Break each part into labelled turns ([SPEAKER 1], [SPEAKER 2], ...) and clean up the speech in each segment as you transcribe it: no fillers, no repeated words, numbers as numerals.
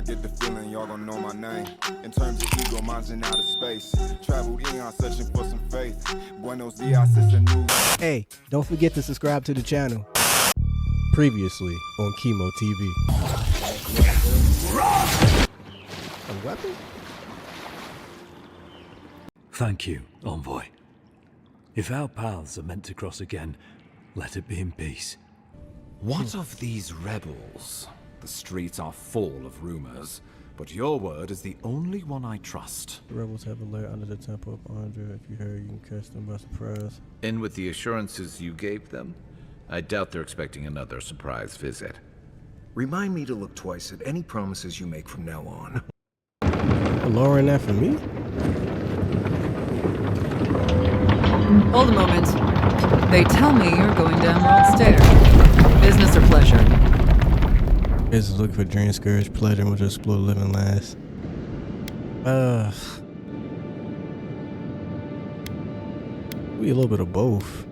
[SPEAKER 1] get the feeling y'all gon' know my name. In terms of ego, mine's in outer space. Traveled eon searching for some faith. Buenos dias, it's a new.
[SPEAKER 2] Hey, don't forget to subscribe to the channel. Previously on Chemo TV. A weapon?
[SPEAKER 3] Thank you, Envoy. If our paths are meant to cross again, let it be in peace.
[SPEAKER 4] What of these rebels? The streets are full of rumors, but your word is the only one I trust.
[SPEAKER 2] The rebels have a lair under the temple of Andra. If you hurry, you can catch them by surprise.
[SPEAKER 5] And with the assurances you gave them, I doubt they're expecting another surprise visit.
[SPEAKER 6] Remind me to look twice at any promises you make from now on.
[SPEAKER 2] Lowering that for me?
[SPEAKER 7] Hold a moment. They tell me you're going down World Stair. Business or pleasure?
[SPEAKER 2] Business looking for Dream Scourge, pleasure, which will explore living last. We a little bit of both.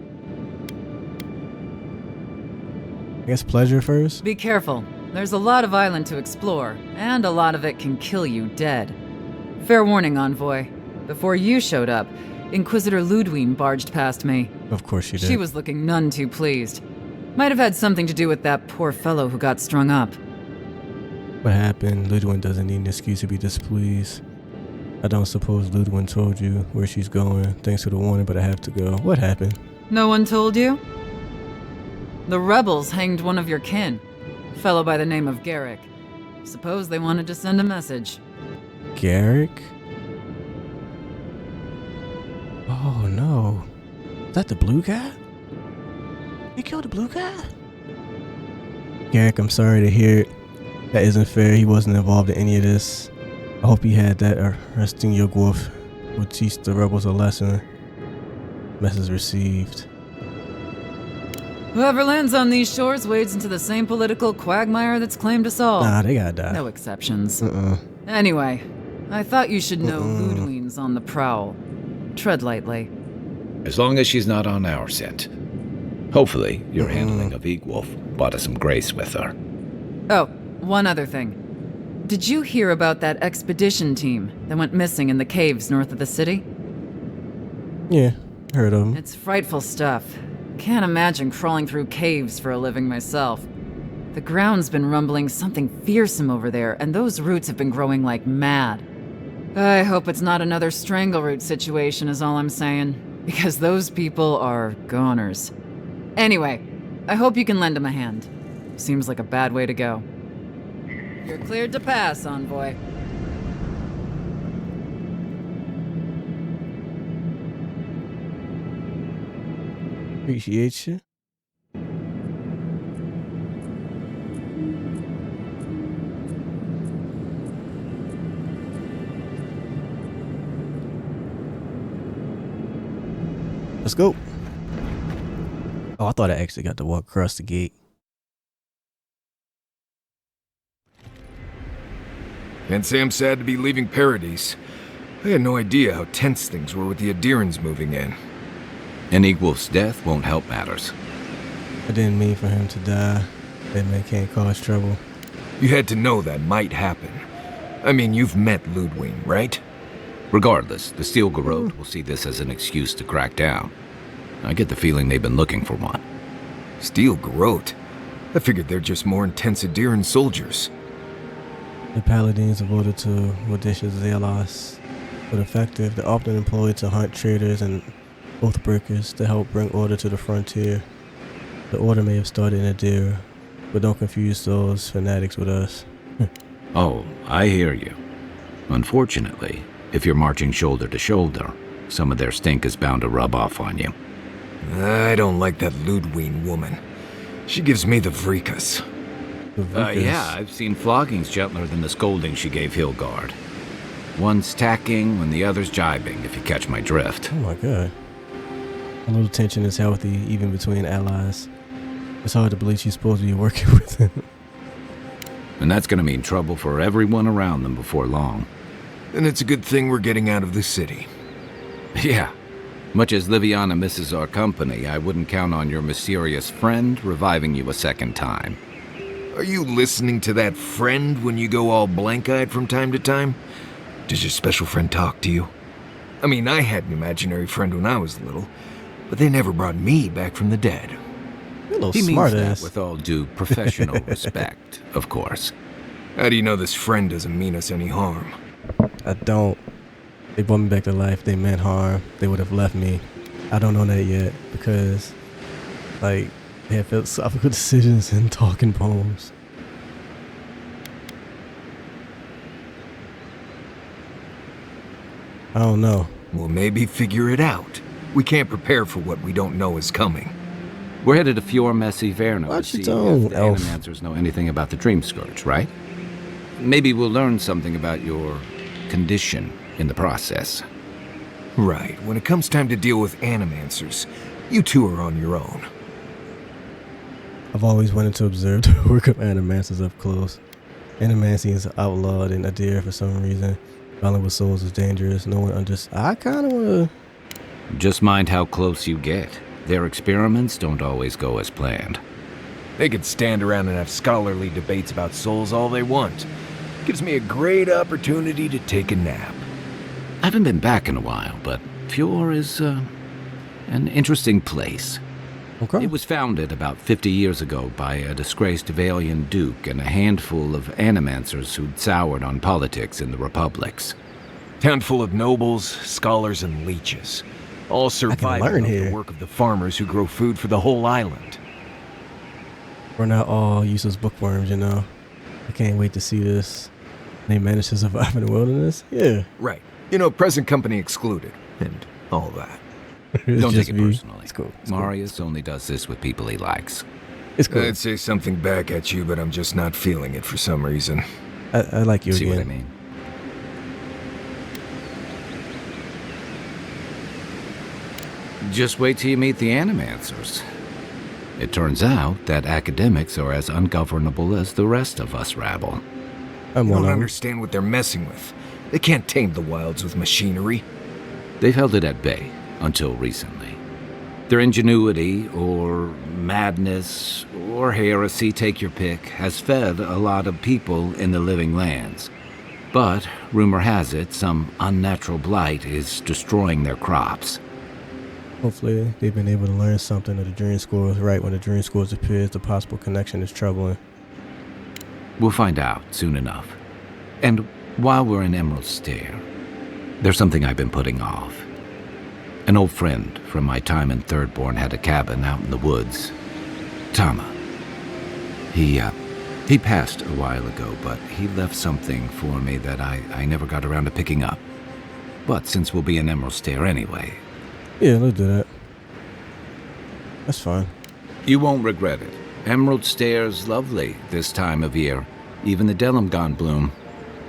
[SPEAKER 2] I guess pleasure first.
[SPEAKER 7] Be careful. There's a lot of island to explore, and a lot of it can kill you dead. Fair warning, Envoy. Before you showed up, Inquisitor Ludwig barged past me.
[SPEAKER 2] Of course she did.
[SPEAKER 7] She was looking none too pleased. Might have had something to do with that poor fellow who got strung up.
[SPEAKER 2] What happened? Ludwig doesn't need an excuse to be displeased. I don't suppose Ludwig told you where she's going. Thanks for the warning, but I have to go. What happened?
[SPEAKER 7] No one told you? The rebels hanged one of your kin. A fellow by the name of Garrick. Suppose they wanted to send a message.
[SPEAKER 2] Garrick? Oh no. Is that the blue guy? He killed the blue guy? Garrick, I'm sorry to hear it. That isn't fair. He wasn't involved in any of this. I hope he had that arresting your wolf would teach the rebels a lesson. Message received.
[SPEAKER 7] Whoever lands on these shores wades into the same political quagmire that's claimed us all.
[SPEAKER 2] Nah, they gotta die.
[SPEAKER 7] No exceptions. Anyway, I thought you should know Ludwig's on the prowl. Tread lightly.
[SPEAKER 5] As long as she's not on our scent. Hopefully, your handling of Egwolf brought us some grace with her.
[SPEAKER 7] Oh, one other thing. Did you hear about that expedition team that went missing in the caves north of the city?
[SPEAKER 2] Yeah, heard of him.
[SPEAKER 7] It's frightful stuff. Can't imagine crawling through caves for a living myself. The ground's been rumbling something fearsome over there, and those roots have been growing like mad. I hope it's not another strangleroot situation is all I'm saying, because those people are goners. Anyway, I hope you can lend him a hand. Seems like a bad way to go. You're cleared to pass, Envoy.
[SPEAKER 2] Appreciate you. Let's go. Oh, I thought I actually got to walk across the gate.
[SPEAKER 6] Can't say I'm sad to be leaving Paradise. I had no idea how tense things were with the Adirans moving in.
[SPEAKER 5] And Egwolf's death won't help matters.
[SPEAKER 2] I didn't mean for him to die. That man can't cause trouble.
[SPEAKER 6] You had to know that might happen. I mean, you've met Ludwig, right?
[SPEAKER 5] Regardless, the Steel Garrote will see this as an excuse to crack down. I get the feeling they've been looking for one.
[SPEAKER 6] Steel Garrote? I figured they're just more intense Adiran soldiers.
[SPEAKER 2] The paladins devoted to Wadisha Zelos, but effective, they're often employed to hunt traitors and oathbreakers to help bring order to the frontier. The order may have started in Adira, but don't confuse those fanatics with us.
[SPEAKER 5] Oh, I hear you. Unfortunately, if you're marching shoulder to shoulder, some of their stink is bound to rub off on you.
[SPEAKER 6] I don't like that Ludwig woman. She gives me the vrikas.
[SPEAKER 5] Yeah, I've seen floggings gentler than the scolding she gave Hilgard. One's tacking when the other's jibing, if you catch my drift.
[SPEAKER 2] Oh my god. A little tension is healthy, even between allies. It's hard to believe she's supposed to be working with him.
[SPEAKER 5] And that's gonna mean trouble for everyone around them before long.
[SPEAKER 6] And it's a good thing we're getting out of the city.
[SPEAKER 5] Yeah. Much as Liviana misses our company, I wouldn't count on your mysterious friend reviving you a second time.
[SPEAKER 6] Are you listening to that friend when you go all blank-eyed from time to time? Does your special friend talk to you? I mean, I had an imaginary friend when I was little, but they never brought me back from the dead.
[SPEAKER 2] You're a little
[SPEAKER 5] He means
[SPEAKER 2] smart
[SPEAKER 5] that
[SPEAKER 2] ass.
[SPEAKER 5] with all due professional respect, of course.
[SPEAKER 6] How do you know this friend doesn't mean us any harm?
[SPEAKER 2] I don't. They brought me back to life. They meant harm. They would have left me. I don't know that yet because, like, they have philosophical decisions and talking poems. I don't know.
[SPEAKER 6] Well, maybe figure it out. We can't prepare for what we don't know is coming.
[SPEAKER 5] We're headed to Fior Messi Verno to
[SPEAKER 2] Watch
[SPEAKER 5] see
[SPEAKER 2] your
[SPEAKER 5] if
[SPEAKER 2] tone,
[SPEAKER 5] the
[SPEAKER 2] elf.
[SPEAKER 5] Animancers know anything about the Dream Scourge, right? Maybe we'll learn something about your condition in the process.
[SPEAKER 6] Right, when it comes time to deal with Animancers, you two are on your own.
[SPEAKER 2] I've always wanted to observe the work of animancers up close. Animancing is outlawed in Adir for some reason. Battling with souls is dangerous. No one I kind of want to...
[SPEAKER 5] Just mind how close you get. Their experiments don't always go as planned.
[SPEAKER 6] They could stand around and have scholarly debates about souls all they want. Gives me a great opportunity to take a nap.
[SPEAKER 5] I haven't been back in a while, but Fior is an interesting place.
[SPEAKER 2] Okay.
[SPEAKER 5] It was founded about 50 years ago by a disgraced Valian duke and a handful of animancers who'd soured on politics in the republics.
[SPEAKER 6] Town full of nobles, scholars, and leeches. All surviving
[SPEAKER 2] learn
[SPEAKER 6] off
[SPEAKER 2] here.
[SPEAKER 6] the work of the farmers who grow food for the whole island.
[SPEAKER 2] We're not all useless bookworms, you know. I can't wait to see this. They managed to survive in the wilderness? Yeah.
[SPEAKER 6] Right. You know, present company excluded, and all that.
[SPEAKER 2] It's
[SPEAKER 5] Don't
[SPEAKER 2] just
[SPEAKER 5] take it
[SPEAKER 2] me.
[SPEAKER 5] personally.
[SPEAKER 2] It's cool. It's cool.
[SPEAKER 5] Marius only does this with people he likes.
[SPEAKER 2] It's cool.
[SPEAKER 6] I'd say something back at you, but I'm just not feeling it for some reason.
[SPEAKER 2] I like you
[SPEAKER 5] See
[SPEAKER 2] again.
[SPEAKER 5] what I mean? Just wait till you meet the Animancers. It turns out that academics are as ungovernable as the rest of us rabble.
[SPEAKER 2] I'm
[SPEAKER 6] You
[SPEAKER 2] one
[SPEAKER 6] don't
[SPEAKER 2] of them.
[SPEAKER 6] understand what they're messing with. They can't tame the wilds with machinery.
[SPEAKER 5] They've held it at bay until recently. Their ingenuity, or madness, or heresy, take your pick, has fed a lot of people in the living lands. But, rumor has it, some unnatural blight is destroying their crops.
[SPEAKER 2] Hopefully, they've been able to learn something of the dream scores. Right when the dream scores appears, the possible connection is troubling.
[SPEAKER 5] We'll find out soon enough. And while we're in Emerald Stair, there's something I've been putting off. An old friend from my time in Thirdborn had a cabin out in the woods. Tama. He passed a while ago, but he left something for me that I never got around to picking up. But since we'll be in Emerald Stair anyway,
[SPEAKER 2] Yeah, let's do that. That's fine.
[SPEAKER 5] you won't regret it. Emerald Stair's lovely this time of year. Even the Delimgon bloom.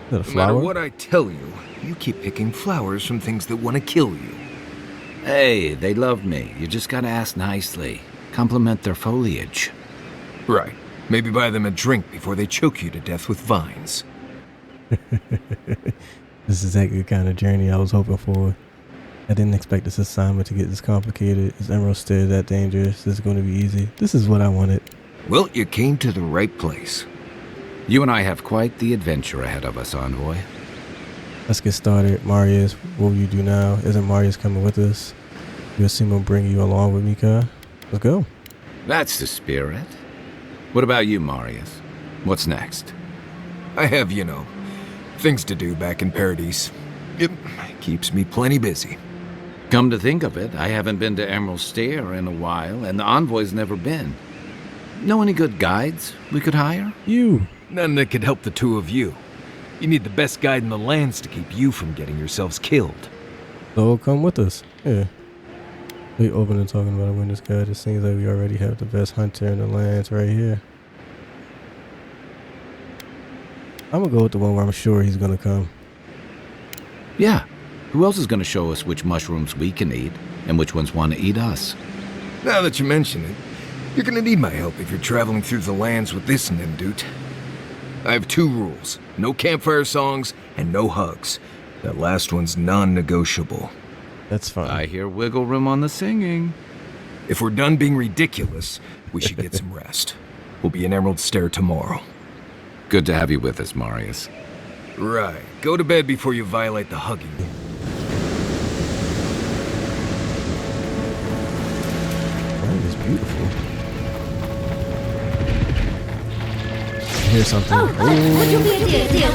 [SPEAKER 2] Is that a
[SPEAKER 6] No matter
[SPEAKER 2] flower?
[SPEAKER 6] what I tell you, you keep picking flowers from things that want to kill you.
[SPEAKER 5] Hey, they love me. You just gotta ask nicely. Compliment their foliage.
[SPEAKER 6] Right. Maybe buy them a drink before they choke you to death with vines.
[SPEAKER 2] This is exactly the kind of journey I was hoping for. I didn't expect this assignment to get this complicated. Is Emerald Stair that dangerous? This is going to be easy. This is what I wanted.
[SPEAKER 6] Well, you came to the right place.
[SPEAKER 5] You and I have quite the adventure ahead of us, Envoy.
[SPEAKER 2] Let's get started. Marius, what will you do now? Isn't Marius coming with us? You assume I'll bring you along with me, Kai? Let's go.
[SPEAKER 5] That's the spirit. What about you, Marius? What's next?
[SPEAKER 6] I have, things to do back in Paradise. It keeps me plenty busy.
[SPEAKER 5] Come to think of it, I haven't been to Emerald Stair in a while, and the Envoy's never been. Know any good guides we could hire?
[SPEAKER 2] You.
[SPEAKER 6] None that could help the two of you. You need the best guide in the lands to keep you from getting yourselves killed.
[SPEAKER 2] So come with us. Yeah. We open and talking about a witness guide. It seems like we already have the best hunter in the lands right here. I'm gonna go with the one where I'm sure he's gonna come.
[SPEAKER 5] Yeah. Who else is going to show us which mushrooms we can eat, and which ones want to eat us?
[SPEAKER 6] Now that you mention it, you're gonna need my help if you're traveling through the lands with this Nimdut. I have 2 rules. No campfire songs, and no hugs. That last one's non-negotiable.
[SPEAKER 2] That's fine.
[SPEAKER 5] I hear wiggle room on the singing.
[SPEAKER 6] If we're done being ridiculous, we should get some rest. We'll be in Emerald Stair tomorrow.
[SPEAKER 5] Good to have you with us, Marius.
[SPEAKER 6] Right. Go to bed before you violate the hugging.
[SPEAKER 2] That is beautiful. Here's something.
[SPEAKER 8] Would you be a deal?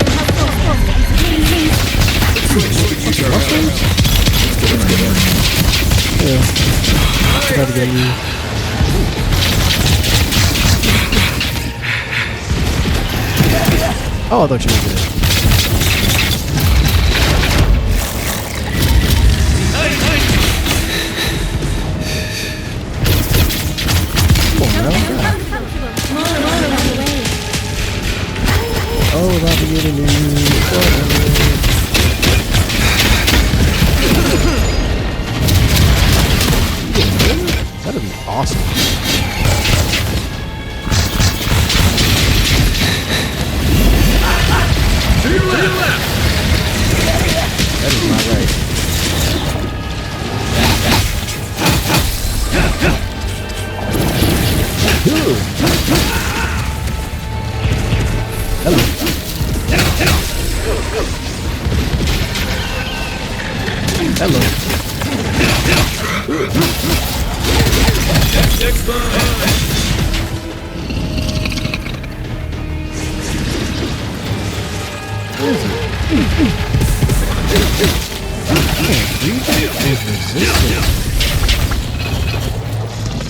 [SPEAKER 2] Yeah. Try to get you. Oh, I thought you were good. Oh, about to get a new. That'd be awesome. That is not right. Hello. Hello.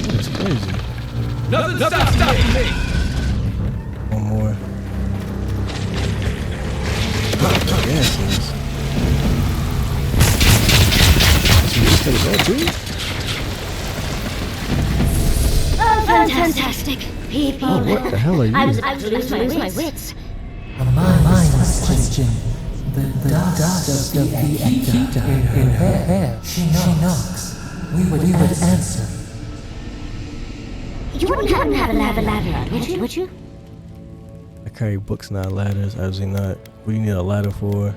[SPEAKER 2] That's crazy.
[SPEAKER 4] Nothing stopping me!
[SPEAKER 2] One more. Yes, so you just gonna go too?
[SPEAKER 8] Oh, fantastic. People.
[SPEAKER 2] Oh, what the hell are you?
[SPEAKER 8] I was about to lose my wits.
[SPEAKER 9] A mindless question. The dust of the Akita in her hair. She knocks. We would answer.
[SPEAKER 8] You wouldn't have a ladder, would you?
[SPEAKER 2] I carry books, not ladders. Obviously not. What do you need a ladder for?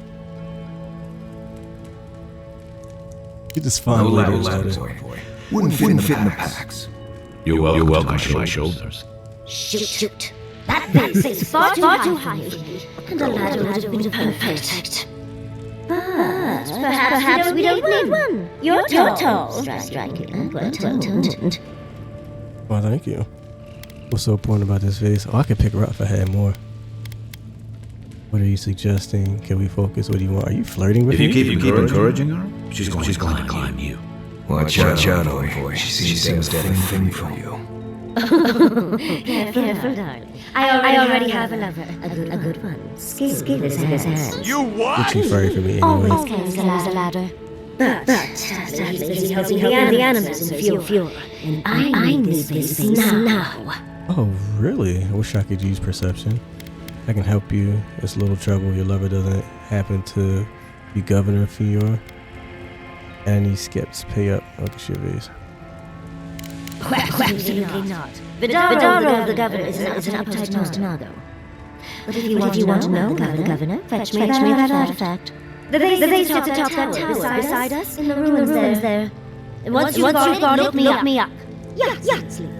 [SPEAKER 2] You just find
[SPEAKER 6] No
[SPEAKER 2] a
[SPEAKER 6] ladders,
[SPEAKER 2] ladder.
[SPEAKER 6] boy. Wouldn't fit in the packs.
[SPEAKER 5] You're welcome to my shoulders.
[SPEAKER 8] Shoot. That base is far too high for me. And a ladder would have been perfect. But perhaps we don't need one. You're tall. Striking and well-toned.
[SPEAKER 2] Well, thank you. What's so important about this face? Oh, I could pick her up if I had more. What are you suggesting? Can we focus? What do you want? Are you flirting with me?
[SPEAKER 5] If you keep encouraging her, she's going to climb you.
[SPEAKER 6] Watch out, boy. She seems to have a thing for you.
[SPEAKER 8] Careful, darling. I already have a lover. A good one. Skilled as hands.
[SPEAKER 1] You what?
[SPEAKER 2] You're too furry for me
[SPEAKER 8] Always
[SPEAKER 2] anyway.
[SPEAKER 8] carries a ladder. But he's busy helping the animals in Fiora. And I need this now.
[SPEAKER 2] Oh, really? I wish I could use perception. I can help you. It's a little trouble. Your lover doesn't happen to be governor of Fiora. And he skips pay up. Look at your face.
[SPEAKER 8] Absolutely not. Vidaro, the governor, is an uptight Nostinago. But if you want to know about the governor, fetch me that artifact. The vase atop that tower beside us, in the ruins there. Once you've got it, look me up. Yeah.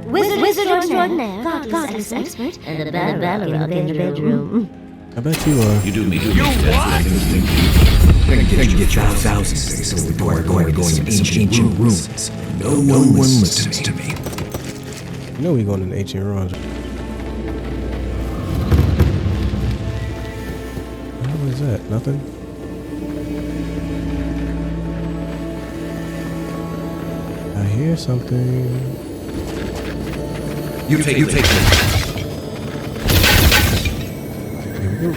[SPEAKER 8] Wizard extraordinaire, goddess expert, and a Balrog in the bedroom.
[SPEAKER 2] I bet you are.
[SPEAKER 5] You do me good.
[SPEAKER 6] Gonna get you thousands of things before we're going in ancient ruins. No one listens to me.
[SPEAKER 2] You know we going in ancient ruins. What is that? Nothing? I hear something.
[SPEAKER 6] You take it.
[SPEAKER 2] Here we go.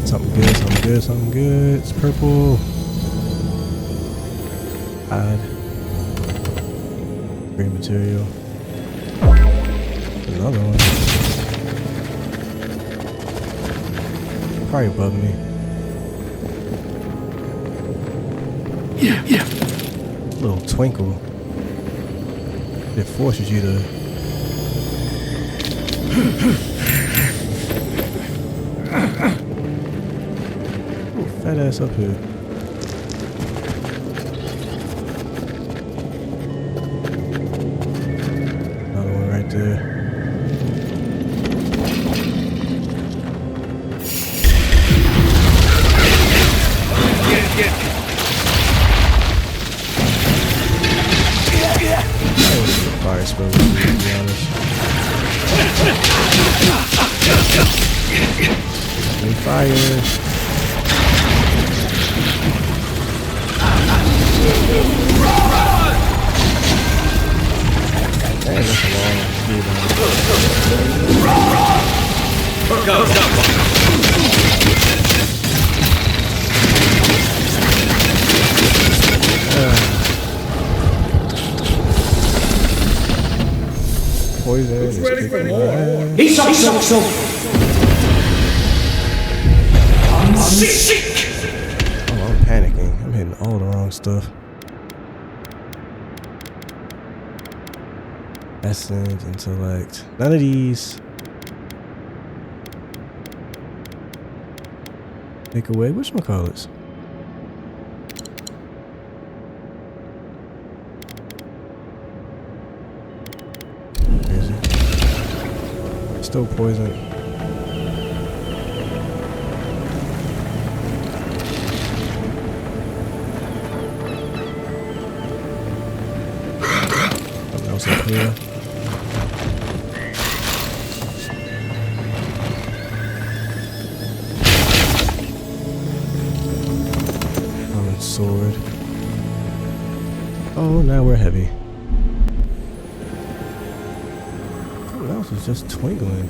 [SPEAKER 2] Something good. It's purple. Hide. Great material. Another one. Probably above me.
[SPEAKER 6] Yeah.
[SPEAKER 2] Little twinkle. It forces you to. Fat ass up here. Another one right there. Fire. Dang, that's a long speed
[SPEAKER 10] Go.
[SPEAKER 2] Poison is
[SPEAKER 10] Ready for
[SPEAKER 2] kicking
[SPEAKER 10] more?
[SPEAKER 2] my ass.
[SPEAKER 10] He's so. Sick.
[SPEAKER 2] Oh, I'm panicking. I'm hitting all the wrong stuff. Essence, intellect. None of these. Take away whatchamacallits. Crazy. Still poison. Something else up here. Sword. Oh, now we're heavy. What else is just twinkling?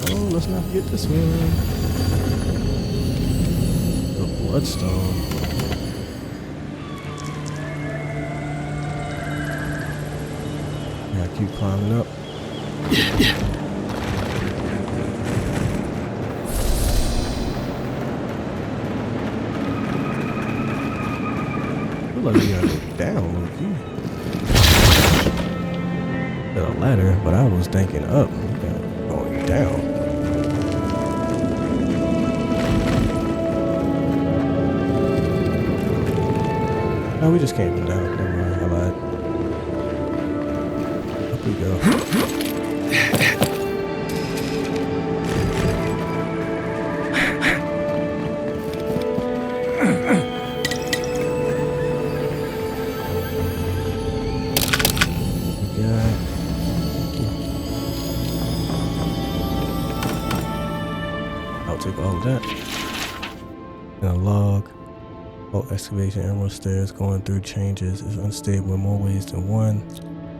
[SPEAKER 2] Oh, let's not forget this one. The bloodstone. Gotta keep climbing up. Feel like we gotta go down, low-key. Got a ladder, but I was thinking up. We got going down. No, we just came from down. Never mind, I lied. Up we go. I'll take all of that. And a log. All excavation emerald stairs going through changes is unstable in more ways than one.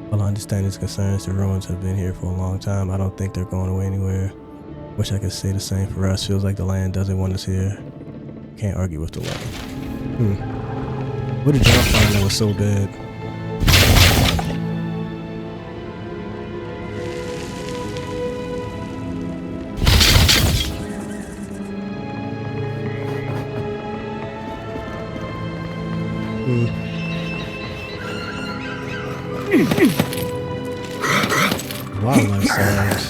[SPEAKER 2] While I understand its concerns, the ruins have been here for a long time. I don't think they're going away anywhere. Wish I could say the same for us. Feels like the land doesn't want us here. Can't argue with the land. What did y'all find that was so bad? Wildlife sounds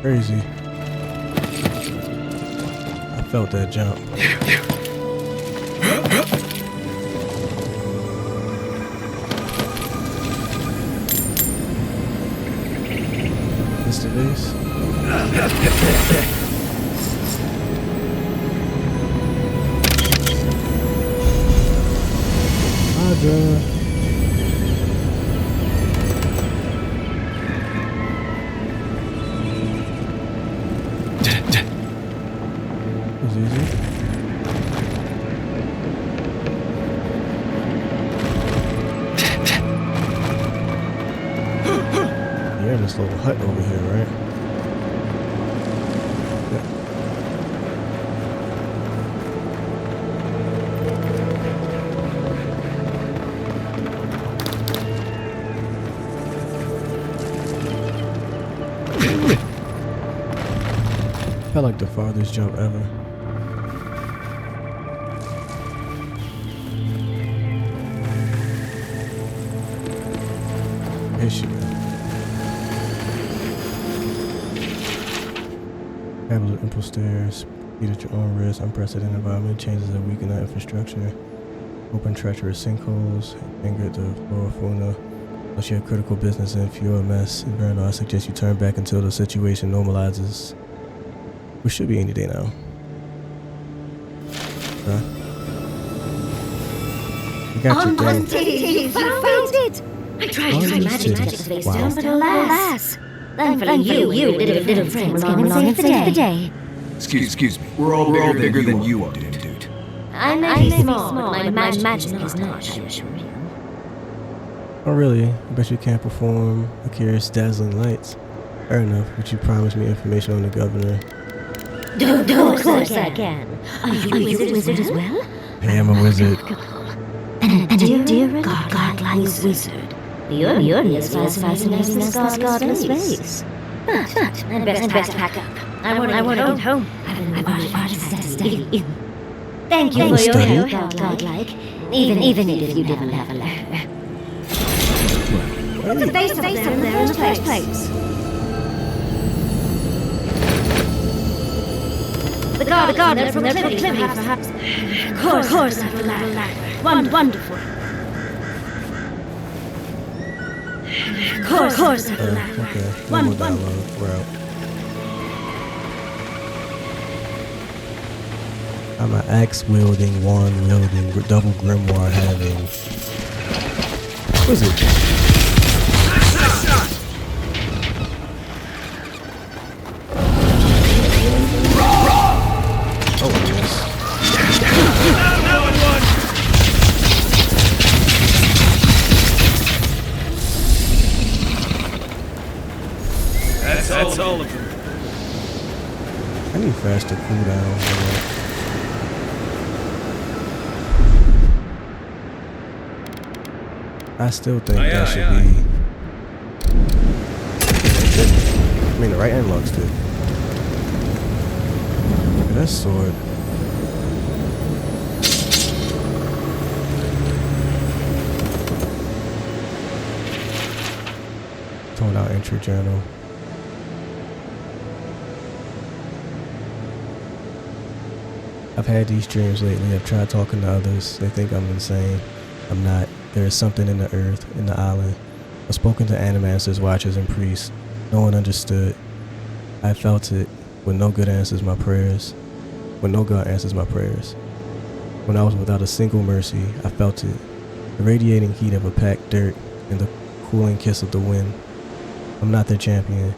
[SPEAKER 2] crazy. I felt that jump. This the base? Hydra. Was easy. Yeah, this little hut over here, right? Felt like the farthest jump ever. Here she goes. Capital Impulse stairs. Speed at your own risk. Unprecedented environment changes that weaken our infrastructure. Open treacherous sinkholes. Anger the flora fauna. Unless you have critical business and if you're a mess, Inferno, I suggest you turn back until the situation normalizes. We should be any day now. Okay. You got your thing.
[SPEAKER 8] You found it! I tried
[SPEAKER 2] Oh,
[SPEAKER 8] using
[SPEAKER 2] these
[SPEAKER 8] magic
[SPEAKER 2] titties.
[SPEAKER 8] face
[SPEAKER 2] Wow.
[SPEAKER 8] down, but alas. Thankfully, you and your little friends came along and saved the day.
[SPEAKER 6] Excuse me. We're all bigger than you are, dude.
[SPEAKER 8] I may be small, but my magic is not, I assure you.
[SPEAKER 2] Oh really? I bet you can't perform a curious dazzling lights. Fair enough, but you promised me information on the governor.
[SPEAKER 8] Of course I can. Are you a wizard as well?
[SPEAKER 2] Hey, I'm a wizard.
[SPEAKER 8] And a dear godlike wizard. You're as fascinating as godless face. But I'd best pack up. I want to get home. I've been study. Thank you for your help, godlike. Even if you didn't have a letter. What's the base up there in the first place? The gardener from the proclivity, perhaps. Of course, I will ladder. Wonderful. Of course, I will ladder.
[SPEAKER 2] Okay, no more dialogue. We're out. I'm an axe wielding, wand wielding, double grimoire having. What is it? Oh, yes.
[SPEAKER 10] That's all of them.
[SPEAKER 2] I need faster cooldown. I still think that should be. I mean, the right analog's too. Look at that sword. Throwing out entry journal. I've had these dreams lately. I've tried talking to others. They think I'm insane. I'm not. There is something in the earth, in the island. I've spoken to animancers, watchers, and priests. No one understood. I felt it when no good answers my prayers. When no God answers my prayers. When I was without a single mercy, I felt it. The radiating heat of a packed dirt and the cooling kiss of the wind. I'm not their champion.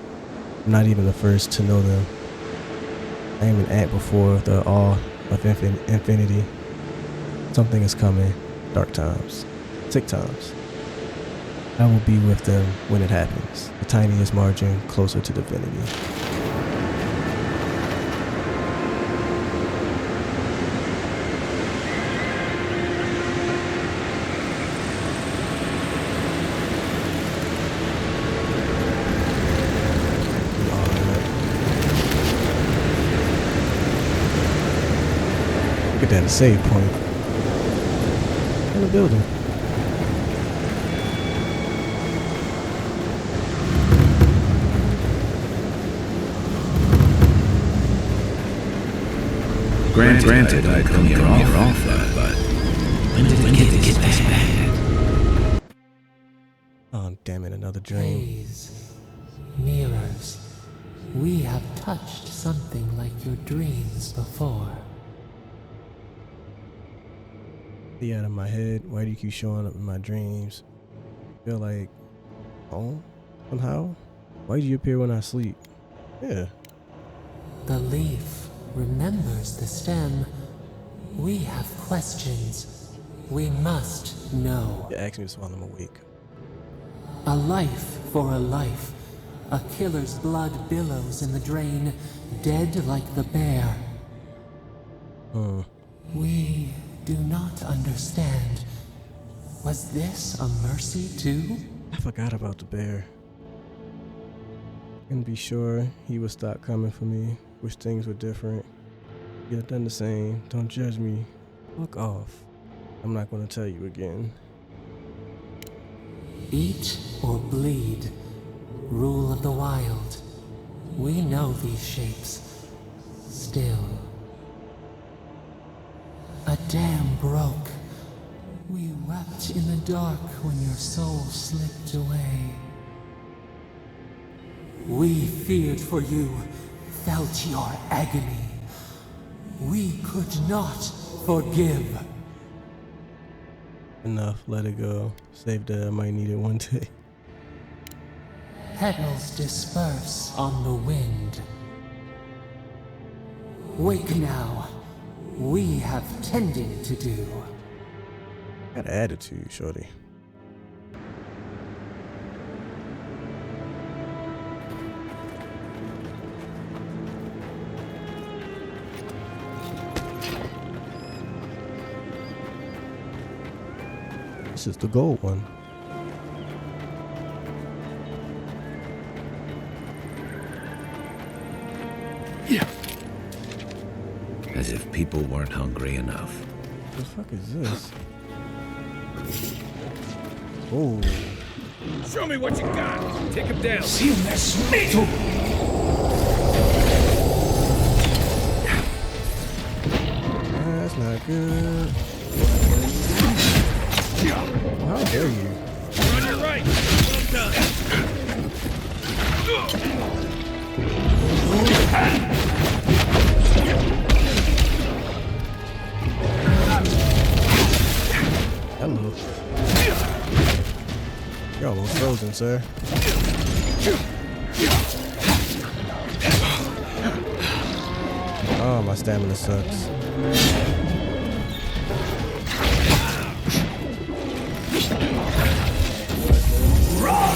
[SPEAKER 2] I'm not even the first to know them. I am an ant before the awe of infinity. Something is coming. Dark times. Sick times. I will be with them when it happens. The tiniest margin closer to divinity. Look at that, a save point. In the building.
[SPEAKER 5] Granted, I come your offer, but when did it get this bad?
[SPEAKER 2] Oh, damn it, another dream.
[SPEAKER 9] Haze, mirrors, we have touched something like your dreams before.
[SPEAKER 2] Be out of my head. Why do you keep showing up in my dreams? Feel like home somehow? Why do you appear when I sleep? Yeah.
[SPEAKER 9] The leaf remembers the stem. We have questions. We must know.
[SPEAKER 2] You ask me this while I'm awake.
[SPEAKER 9] A life for a life. A killer's blood billows in the drain, dead like the bear. We do not understand. Was this a mercy too?
[SPEAKER 2] I forgot about the bear. And be sure he would stop coming for me. Wish things were different. You've done the same. Don't judge me. Fuck off. I'm not gonna tell you again.
[SPEAKER 9] Eat or bleed. Rule of the wild. We know these shapes. Still. A dam broke. We wept in the dark when your soul slipped away. We feared for you, felt your agony. We could not forgive.
[SPEAKER 2] Enough, let it go. Save that, I might need it one day.
[SPEAKER 9] Petals disperse on the wind. Wake now. We have tending to do.
[SPEAKER 2] Got an attitude, shorty. This is the gold one.
[SPEAKER 5] As if people weren't hungry enough.
[SPEAKER 2] What the fuck is this? Oh.
[SPEAKER 10] Show me what you got.
[SPEAKER 4] Take him down.
[SPEAKER 2] That's not good. How dare you?
[SPEAKER 10] You're on your right. Well done.
[SPEAKER 2] Hello. You're almost frozen, sir. Oh, my stamina sucks.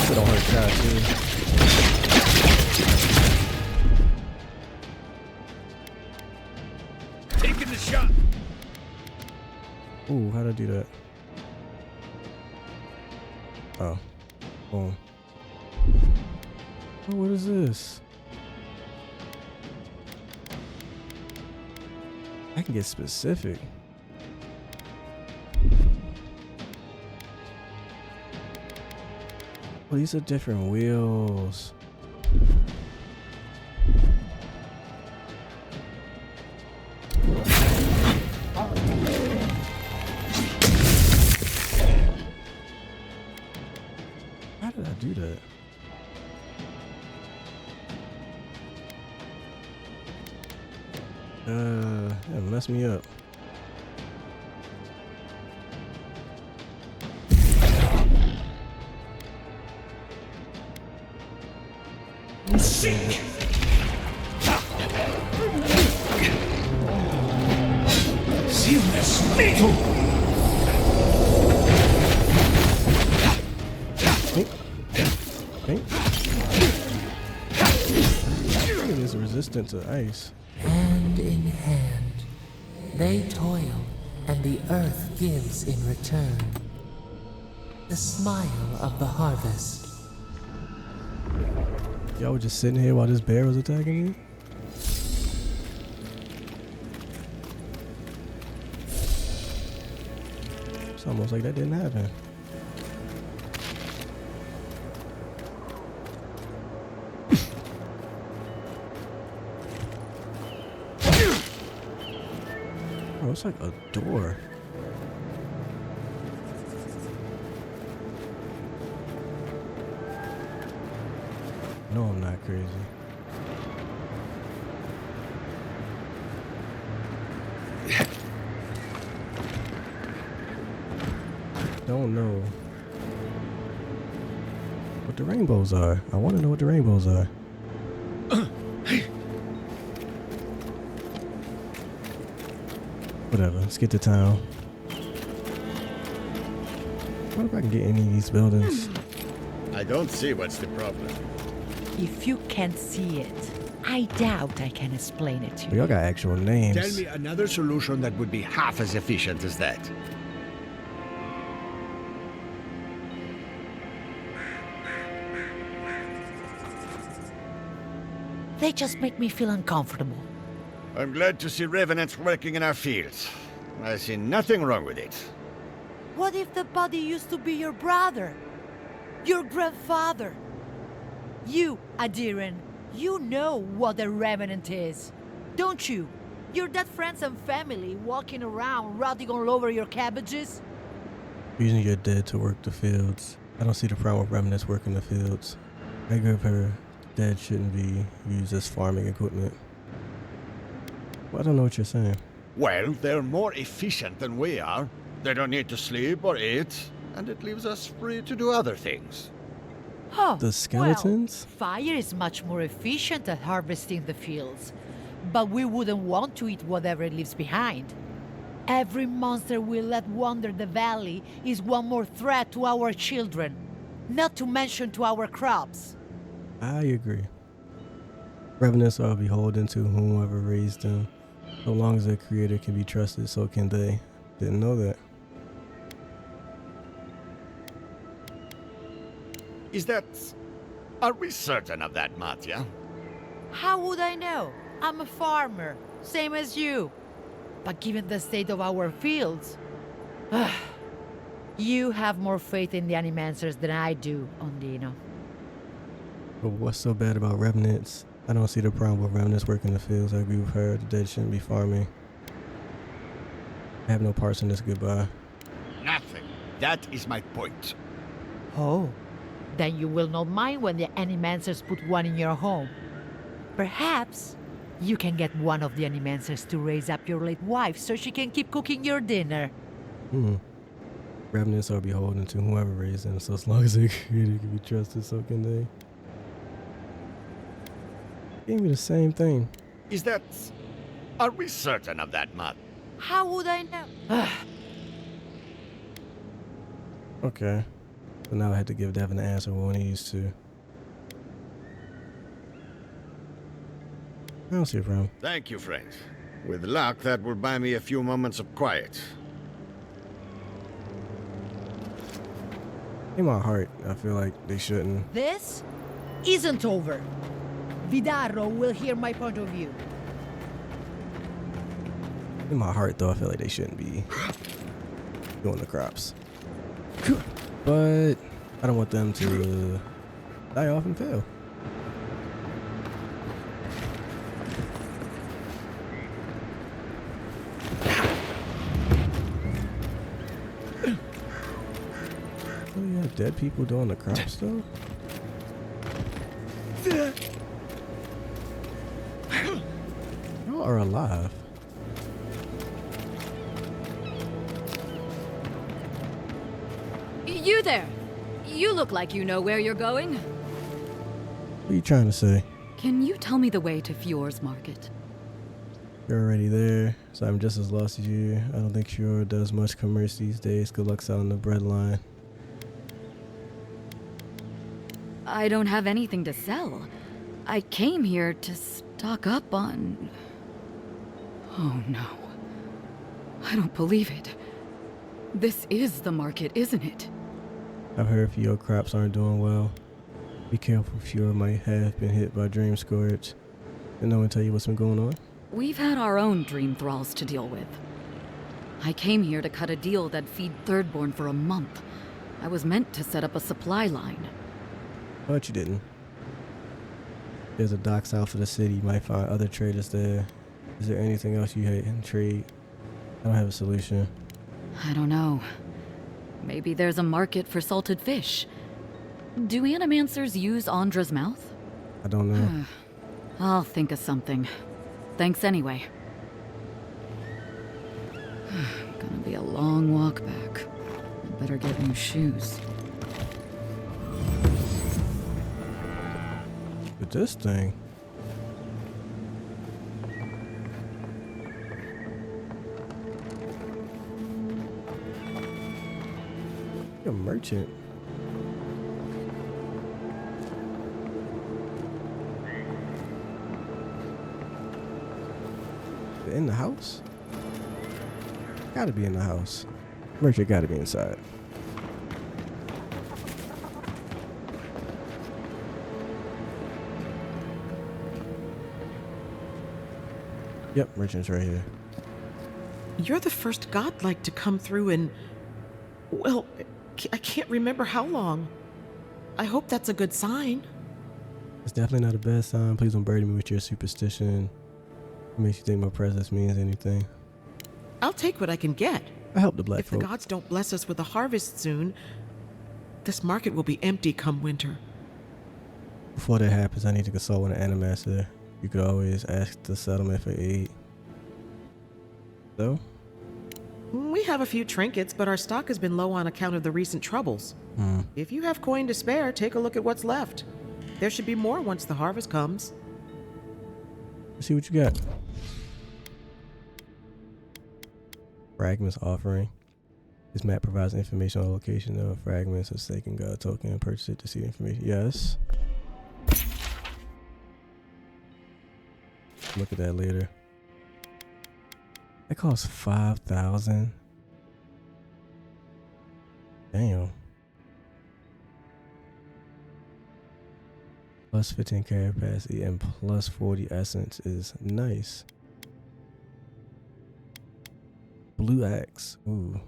[SPEAKER 2] It don't hurt Kai too.
[SPEAKER 10] Taking the shot.
[SPEAKER 2] Ooh, how'd I do that? Oh. Boom. Oh, what is this? I can get specific. Oh, these are different wheels. How did I do that? That messed me up.
[SPEAKER 10] Sick. Seamless metal.
[SPEAKER 2] Hey. It is resistant to ice.
[SPEAKER 9] Hand in hand, they toil, and the earth gives in return. The smile of the harvest.
[SPEAKER 2] Y'all were just sitting here while this bear was attacking me? It's almost like that didn't happen. Oh, it's like a door. No, I'm not crazy. Don't know what the rainbows are. I want to know what the rainbows are. Whatever, let's get to town. What if I can get any of these buildings?
[SPEAKER 11] I don't see what's the problem.
[SPEAKER 12] If you can't see it, I doubt I can explain it to you.
[SPEAKER 2] Y'all got actual names.
[SPEAKER 11] Tell me another solution that would be half as efficient as that.
[SPEAKER 12] They just make me feel uncomfortable.
[SPEAKER 11] I'm glad to see revenants working in our fields. I see nothing wrong with it.
[SPEAKER 12] What if the body used to be your brother? Your grandfather? You, Adiran, you know what a revenant is, don't you? Your dead friends and family walking around rotting all over your cabbages?
[SPEAKER 2] Using your dead to work the fields. I don't see the problem with remnants working the fields. I agree with her. Dead shouldn't be used as farming equipment. Well, I don't know what you're saying.
[SPEAKER 11] Well, they're more efficient than we are. They don't need to sleep or eat, and it leaves us free to do other things.
[SPEAKER 12] Oh,
[SPEAKER 2] The skeletons?
[SPEAKER 12] Well, fire is much more efficient at harvesting the fields, but we wouldn't want to eat whatever it leaves behind. Every monster we let wander the valley is one more threat to our children, not to mention to our crops.
[SPEAKER 2] I agree. Revenants are beholden to whomever raised them. So long as their creator can be trusted, so can they. Didn't know that.
[SPEAKER 11] Is that... Are we certain of that, Matya?
[SPEAKER 12] How would I know? I'm a farmer, same as you. But given the state of our fields... you have more faith in the Animancers than I do, Ondino.
[SPEAKER 2] But what's so bad about revenants? I don't see the problem with revenants working the fields. I agree with her. The dead shouldn't be farming. I have no parts in this goodbye.
[SPEAKER 11] Nothing. That is my point.
[SPEAKER 12] Oh, then you will not mind when the Animancers put one in your home. Perhaps you can get one of the Animancers to raise up your late wife so she can keep cooking your dinner.
[SPEAKER 2] Revenants are beholden to whoever raised them, so as long as their creator can be trusted, so can they. Gave me the same thing.
[SPEAKER 11] Is that... Are we certain of that, Matt?
[SPEAKER 12] How would I know?
[SPEAKER 2] Okay. So now I had to give Devin the answer when he used to. I don't see a problem.
[SPEAKER 11] Thank you, friend. With luck, that will buy me a few moments of quiet.
[SPEAKER 2] In my heart, I feel like they shouldn't.
[SPEAKER 12] This isn't over. Vidarro will hear my point of view.
[SPEAKER 2] In my heart, though, I feel like they shouldn't be doing the crops. But I don't want them to die off and fail. Oh, you have dead people doing the crops, though? Y'all are alive.
[SPEAKER 13] You there! You look like you know where you're going.
[SPEAKER 2] What are you trying to say?
[SPEAKER 13] Can you tell me the way to Fjore's market?
[SPEAKER 2] You're already there, so I'm just as lost as you. I don't think Eora does much commerce these days. Good luck selling the bread line.
[SPEAKER 13] I don't have anything to sell. I came here to stock up on... Oh no. I don't believe it. This is the market, isn't it?
[SPEAKER 2] I've heard Eora crops aren't doing well. Be careful, Eora might have been hit by dream scourge. Did no one tell you what's been going on?
[SPEAKER 13] We've had our own dream thralls to deal with. I came here to cut a deal that'd feed Thirdborn for a month. I was meant to set up a supply line.
[SPEAKER 2] But you didn't. There's a dock south of the city. You might find other traders there. Is there anything else you hate in trade? I don't have a solution.
[SPEAKER 13] I don't know. Maybe there's a market for salted fish. Do Animancers use Andra's mouth?
[SPEAKER 2] I don't know.
[SPEAKER 13] I'll think of something. Thanks anyway. Gonna be a long walk back. I better get new shoes.
[SPEAKER 2] But this thing... You're a merchant. They're in the house? Gotta be in the house. Merchant gotta be inside. Yep, merchant's right here.
[SPEAKER 14] You're the first godlike to come through in... Well, I can't remember how long. I hope that's a good sign.
[SPEAKER 2] It's definitely not a bad sign. Please don't burden me with your superstition. What makes you think my presence means anything?
[SPEAKER 14] I'll take what I can get.
[SPEAKER 2] I help the black
[SPEAKER 14] If
[SPEAKER 2] folk.
[SPEAKER 14] the gods don't bless us with a harvest soon, this market will be empty come winter.
[SPEAKER 2] Before that happens, I need to consult with an animaster. You could always ask the settlement for aid. So?
[SPEAKER 14] We have a few trinkets, but our stock has been low on account of the recent troubles. If you have coin to spare, take a look at what's left. There should be more once the harvest comes.
[SPEAKER 2] Let's see what you got. Fragments offering. This map provides information on the location of fragments of Sacred God token and purchase it to see the information. Yes. Look at that later. That costs 5,000. Damn. Plus 15 carry capacity and plus 40 essence is nice. Blue axe. Ooh.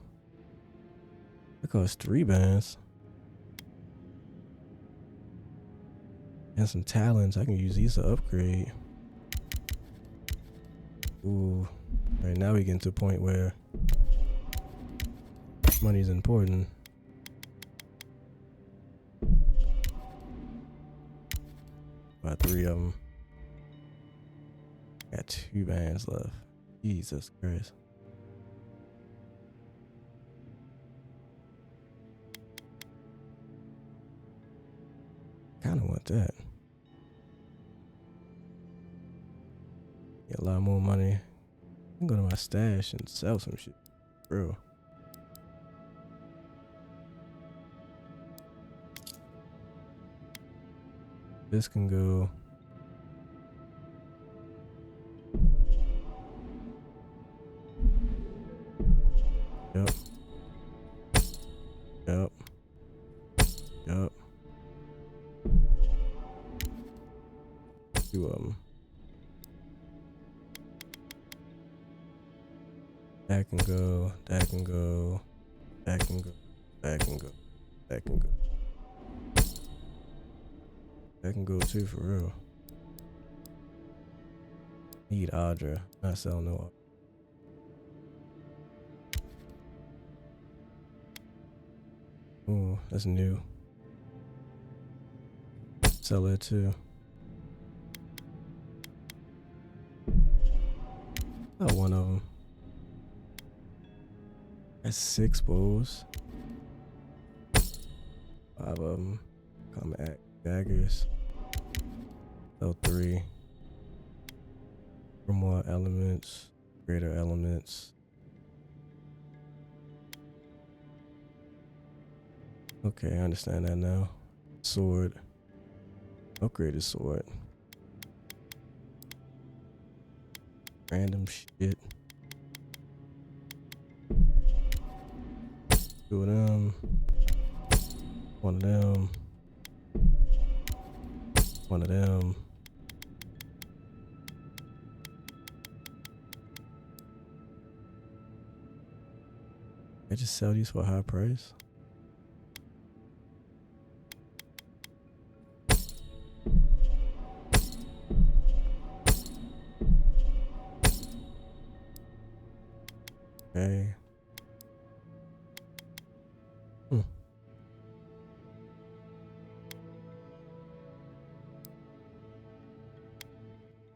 [SPEAKER 2] That costs 3 bands. And some talons. I can use these to upgrade. Ooh. Alright, now we get to a point where money's important. About 3 of them. Got 2 bands left. Jesus Christ. Kinda want that. Get a lot more money. I can go to my stash and sell some shit. Bro. This can go. Yep. Yep. Yep. 2 of them. That can go. That can go. That can go. That can go. That can go. That can go too, for real. Need Audra. Not selling no Audra. Ooh, that's new. Sell it too. Not one of them. That's 6 bows. 5 of them. Combat daggers. So 3. 4 more elements. Greater elements. Okay, I understand that now. Sword. Upgraded sword. Random shit. 2 of them. 1 of them. 1 of them. I just sell these for a high price. Okay.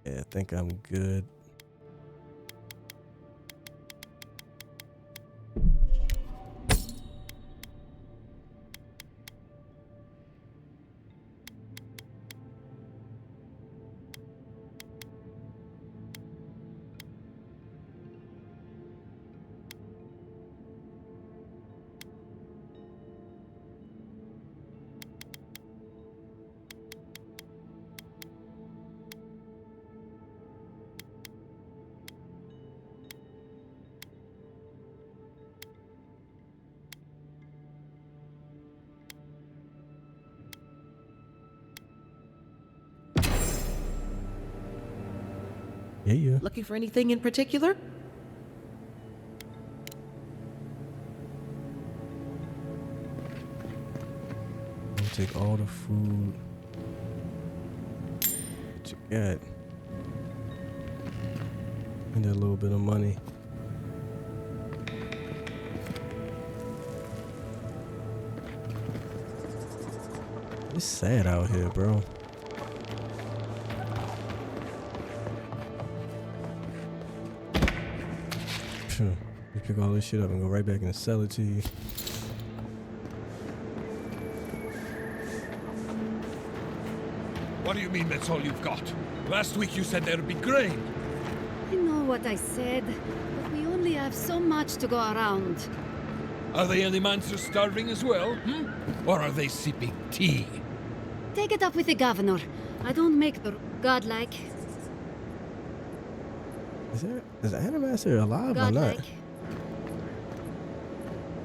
[SPEAKER 2] Yeah, I think I'm good. Yeah.
[SPEAKER 14] Looking for anything in particular?
[SPEAKER 2] I'll take all the food that you got. And that little bit of money. It's sad out here, bro. We pick all this shit up and go right back and sell it to you.
[SPEAKER 10] What do you mean that's all you've got? Last week you said there'd be grain.
[SPEAKER 13] I know what I said, but we only have so much to go around.
[SPEAKER 10] Are the Animancers starving as well, Or are they sipping tea?
[SPEAKER 13] Take it up with the governor. I don't make the godlike.
[SPEAKER 2] Is the Animaster alive or not?
[SPEAKER 13] Godlike.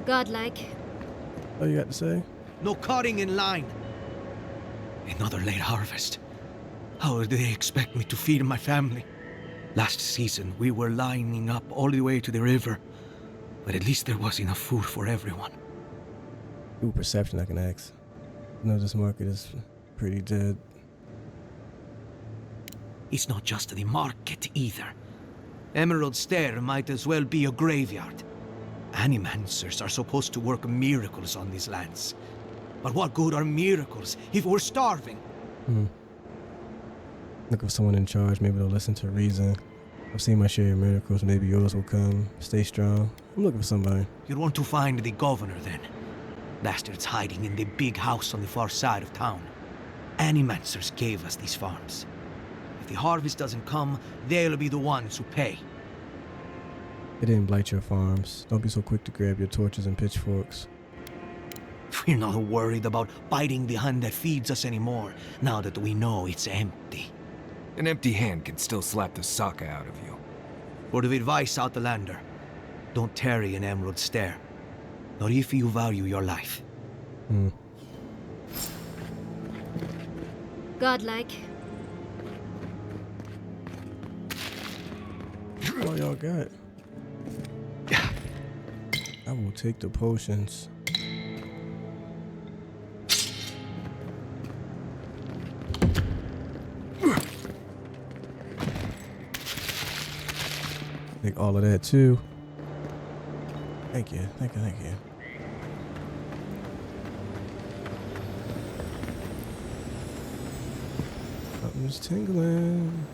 [SPEAKER 13] Godlike.
[SPEAKER 2] What you got to say?
[SPEAKER 15] No cutting in line. Another late harvest. How do they expect me to feed my family? Last season, we were lining up all the way to the river, but at least there was enough food for everyone.
[SPEAKER 2] Ooh, perception I can ask. No, this market is pretty dead.
[SPEAKER 15] It's not just the market either. Emerald Stair might as well be a graveyard. Animancers are supposed to work miracles on these lands. But what good are miracles if we're starving?
[SPEAKER 2] Look for someone in charge, maybe they'll listen to reason. I've seen my share of miracles, maybe yours will come. Stay strong. I'm looking for somebody.
[SPEAKER 15] You'd want to find the governor then. Bastard's hiding in the big house on the far side of town. Animancers gave us these farms. If the harvest doesn't come, they'll be the ones who pay.
[SPEAKER 2] They didn't blight your farms. Don't be so quick to grab your torches and pitchforks.
[SPEAKER 15] We're not worried about biting the hand that feeds us anymore, now that we know it's empty.
[SPEAKER 6] An empty hand can still slap the sock out of you.
[SPEAKER 15] Word of advice, Outlander. Don't tarry in Emerald Stair. Not if you value your life.
[SPEAKER 13] Godlike.
[SPEAKER 2] What all y'all got? I will take the potions. Take all of that too. Thank you, thank you, thank you. Something's tingling.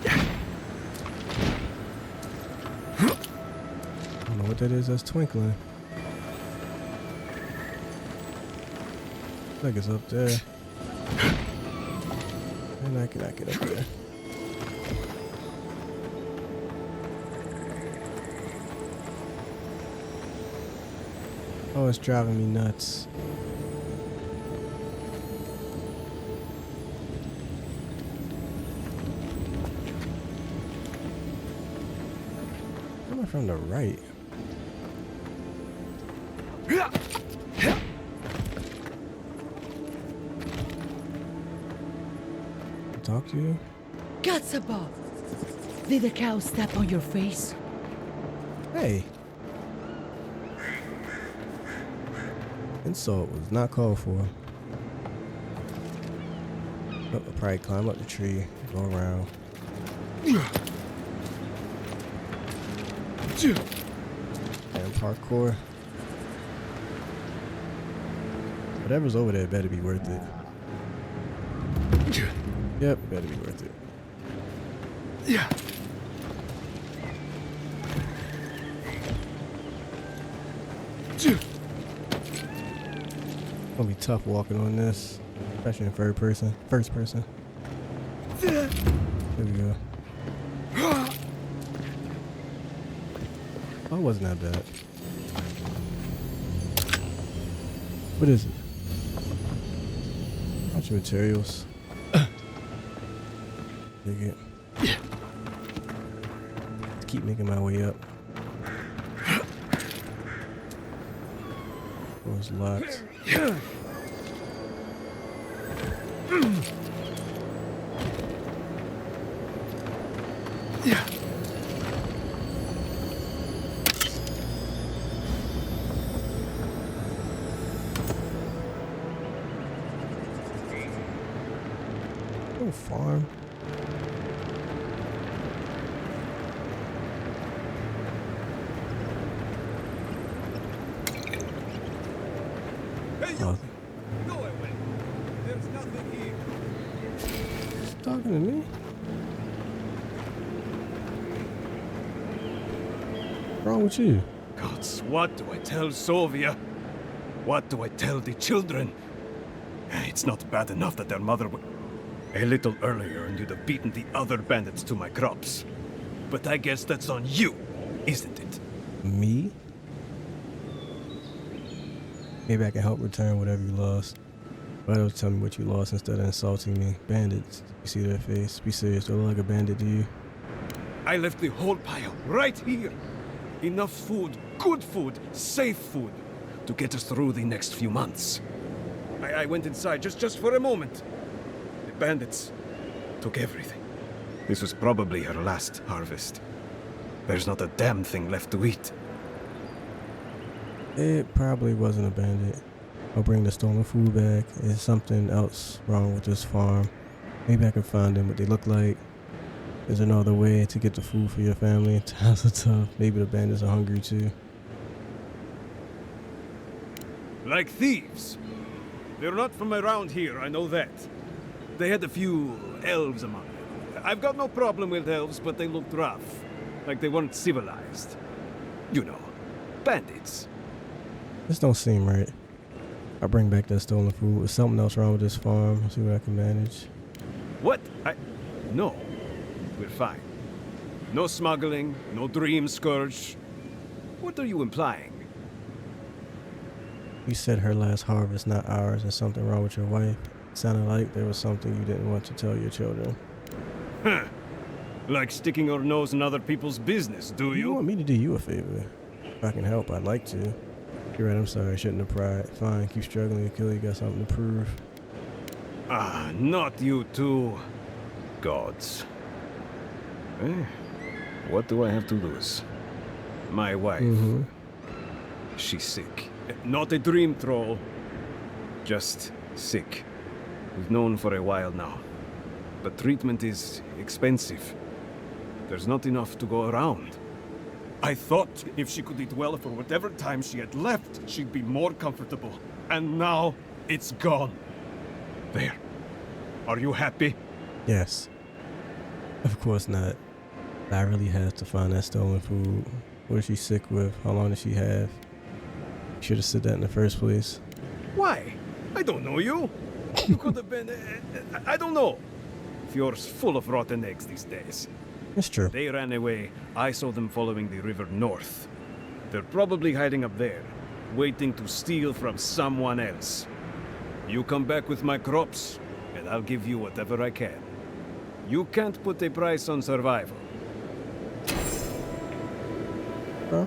[SPEAKER 2] I don't know what that is that's twinkling. I think it's up there. And I cannot get up there. Oh, it's driving me nuts. Coming from the right. Talk to you?
[SPEAKER 12] Gatsaba! Did the cow step on your face?
[SPEAKER 2] Hey. Insult was not called for. Oh, I'll probably climb up the tree, go around. And parkour. Whatever's over there better be worth it. Yep, better be worth it.
[SPEAKER 6] Yeah.
[SPEAKER 2] Gonna be tough walking on this, especially in first person. There we go. Oh, it wasn't that bad. What is it? Bunch of materials. Dig it. Keep making my way up. Door's locked. No farm.
[SPEAKER 1] Hey, you! Go away. There's nothing here.
[SPEAKER 2] What's wrong with you?
[SPEAKER 16] Gods, what do I tell Sovia? What do I tell the children? It's not bad enough that their mother would... A little earlier and you'd have beaten the other bandits to my crops. But I guess that's on you, isn't it?
[SPEAKER 2] Me? Maybe I can help return whatever you lost. Why don't tell me what you lost instead of insulting me? Bandits. You see their face? Be serious. Do I look like a bandit to you?
[SPEAKER 16] I left the whole pile right here. Enough food, good food, safe food to get us through the next few months. I went inside just for a moment. The bandits took everything. This was probably her last harvest. There's not a damn thing left to eat.
[SPEAKER 2] It probably wasn't a bandit. I'll bring the stolen food back. Is something else wrong with this farm? Maybe I can find them what they look like. Is there no other way to get the food for your family? Times are tough. Maybe the bandits are hungry too.
[SPEAKER 16] Like thieves. They're not from around here, I know that. They had a few elves among them. I've got no problem with elves, but they looked rough. Like they weren't civilized. You know, bandits.
[SPEAKER 2] This don't seem right. I'll bring back that stolen food. There's something else wrong with this farm. See what I can manage.
[SPEAKER 16] What? No. We're fine. No smuggling, no dream scourge. What are you implying?
[SPEAKER 2] You said her last harvest, not ours. There's something wrong with your wife. It sounded like there was something you didn't want to tell your children.
[SPEAKER 16] Huh. Like sticking your nose in other people's business, do you?
[SPEAKER 2] You want me to do you a favor? If I can help, I'd like to. You're right, I'm sorry. I shouldn't have pried. Fine, keep struggling until you got something to prove.
[SPEAKER 16] Ah, not you too. Gods. What do I have to lose? My wife. She's sick. Not a dream troll. Just sick. We've known for a while now. But treatment is expensive. There's not enough to go around. I thought if she could eat well for whatever time she had left, she'd be more comfortable. And now, it's gone. There. Are you happy?
[SPEAKER 2] Yes. Of course not. I really have to find that stolen food. What is she sick with? How long does she have? You should have said that in the first place.
[SPEAKER 16] Why? I don't know you. You could have been... I don't know. Fjord's full of rotten eggs these days.
[SPEAKER 2] It's true.
[SPEAKER 16] They ran away. I saw them following the river north. They're probably hiding up there, waiting to steal from someone else. You come back with my crops, and I'll give you whatever I can. You can't put a price on survival.
[SPEAKER 2] Huh?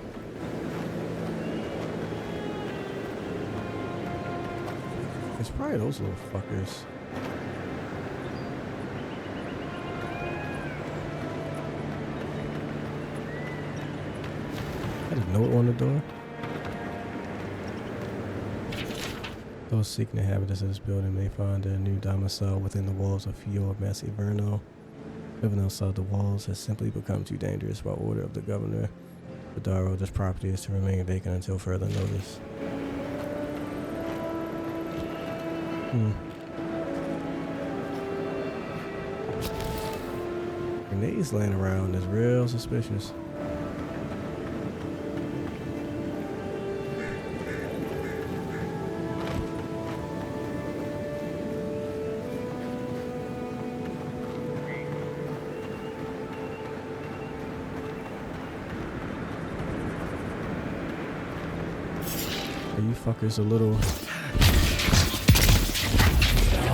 [SPEAKER 2] It's probably those little fuckers. Got a note on the door. Those seeking inhabitants of this building may find their new domicile within the walls of Fjord Massiverno. Living outside the walls has simply become too dangerous by order of the governor. Vidaro, this property is to remain vacant until further notice. Grenades laying around is real suspicious. Are you fuckers a little...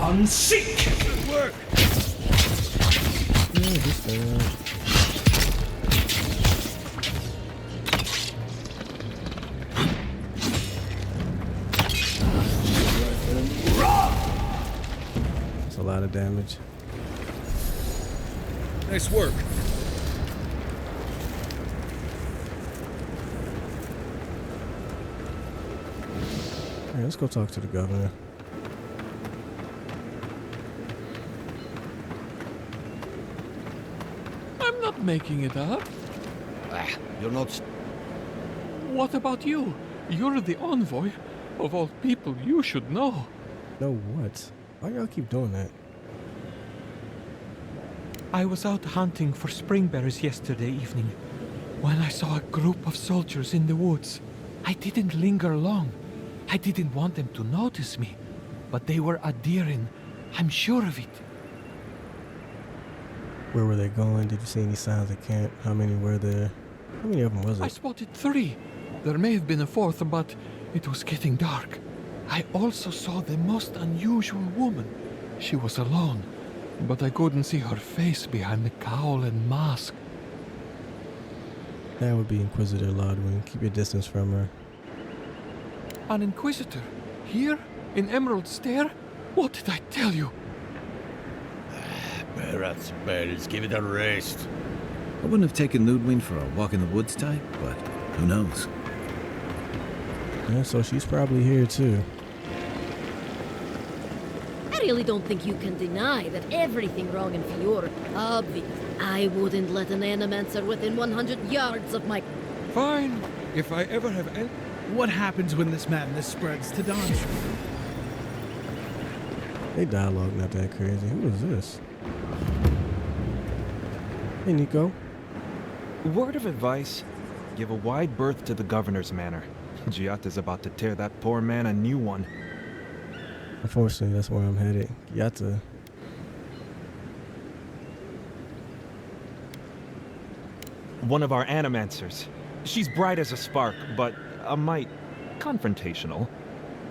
[SPEAKER 10] Unseek! Good work!
[SPEAKER 2] Yeah, just That's a lot of damage.
[SPEAKER 10] Nice work.
[SPEAKER 2] Alright, let's go talk to the governor.
[SPEAKER 10] I'm not making it up.
[SPEAKER 15] You're not...
[SPEAKER 10] What about you? You're the envoy. Of all people, you should know.
[SPEAKER 2] Know what? Why y'all keep doing that?
[SPEAKER 9] I was out hunting for springberries yesterday evening.
[SPEAKER 10] when I saw a group of soldiers in the woods. I didn't linger long. I didn't want them to notice me, but they were adhering. I'm sure of it.
[SPEAKER 2] Where were they going? Did you see any signs of camp? How many were there? How many of them was
[SPEAKER 10] I
[SPEAKER 2] it?
[SPEAKER 10] spotted 3. There may have been a 4th, but it was getting dark. I also saw the most unusual woman. She was alone, but I couldn't see her face behind the cowl and mask.
[SPEAKER 2] That would be Inquisitor Lodwin. Keep your distance from her.
[SPEAKER 10] An Inquisitor? Here? In Emerald Stair? What did I tell you?
[SPEAKER 11] Berat spells, give it a rest.
[SPEAKER 5] I wouldn't have taken Ludwig for a walk in the woods type, but who knows?
[SPEAKER 2] Yeah, so she's probably here too.
[SPEAKER 17] I really don't think you can deny that everything wrong in Fiora obvious. I wouldn't let an animancer within 100 yards of my...
[SPEAKER 10] Fine. If I ever have any...
[SPEAKER 15] What happens when this madness spreads to Donstrom?
[SPEAKER 2] They dialogue not that crazy. Who is this? Hey, Nico.
[SPEAKER 18] Word of advice, give a wide berth to the governor's manor. Giata's about to tear that poor man a new one.
[SPEAKER 2] Unfortunately, that's where I'm headed. Giata.
[SPEAKER 18] One of our animancers. She's bright as a spark, but a mite confrontational.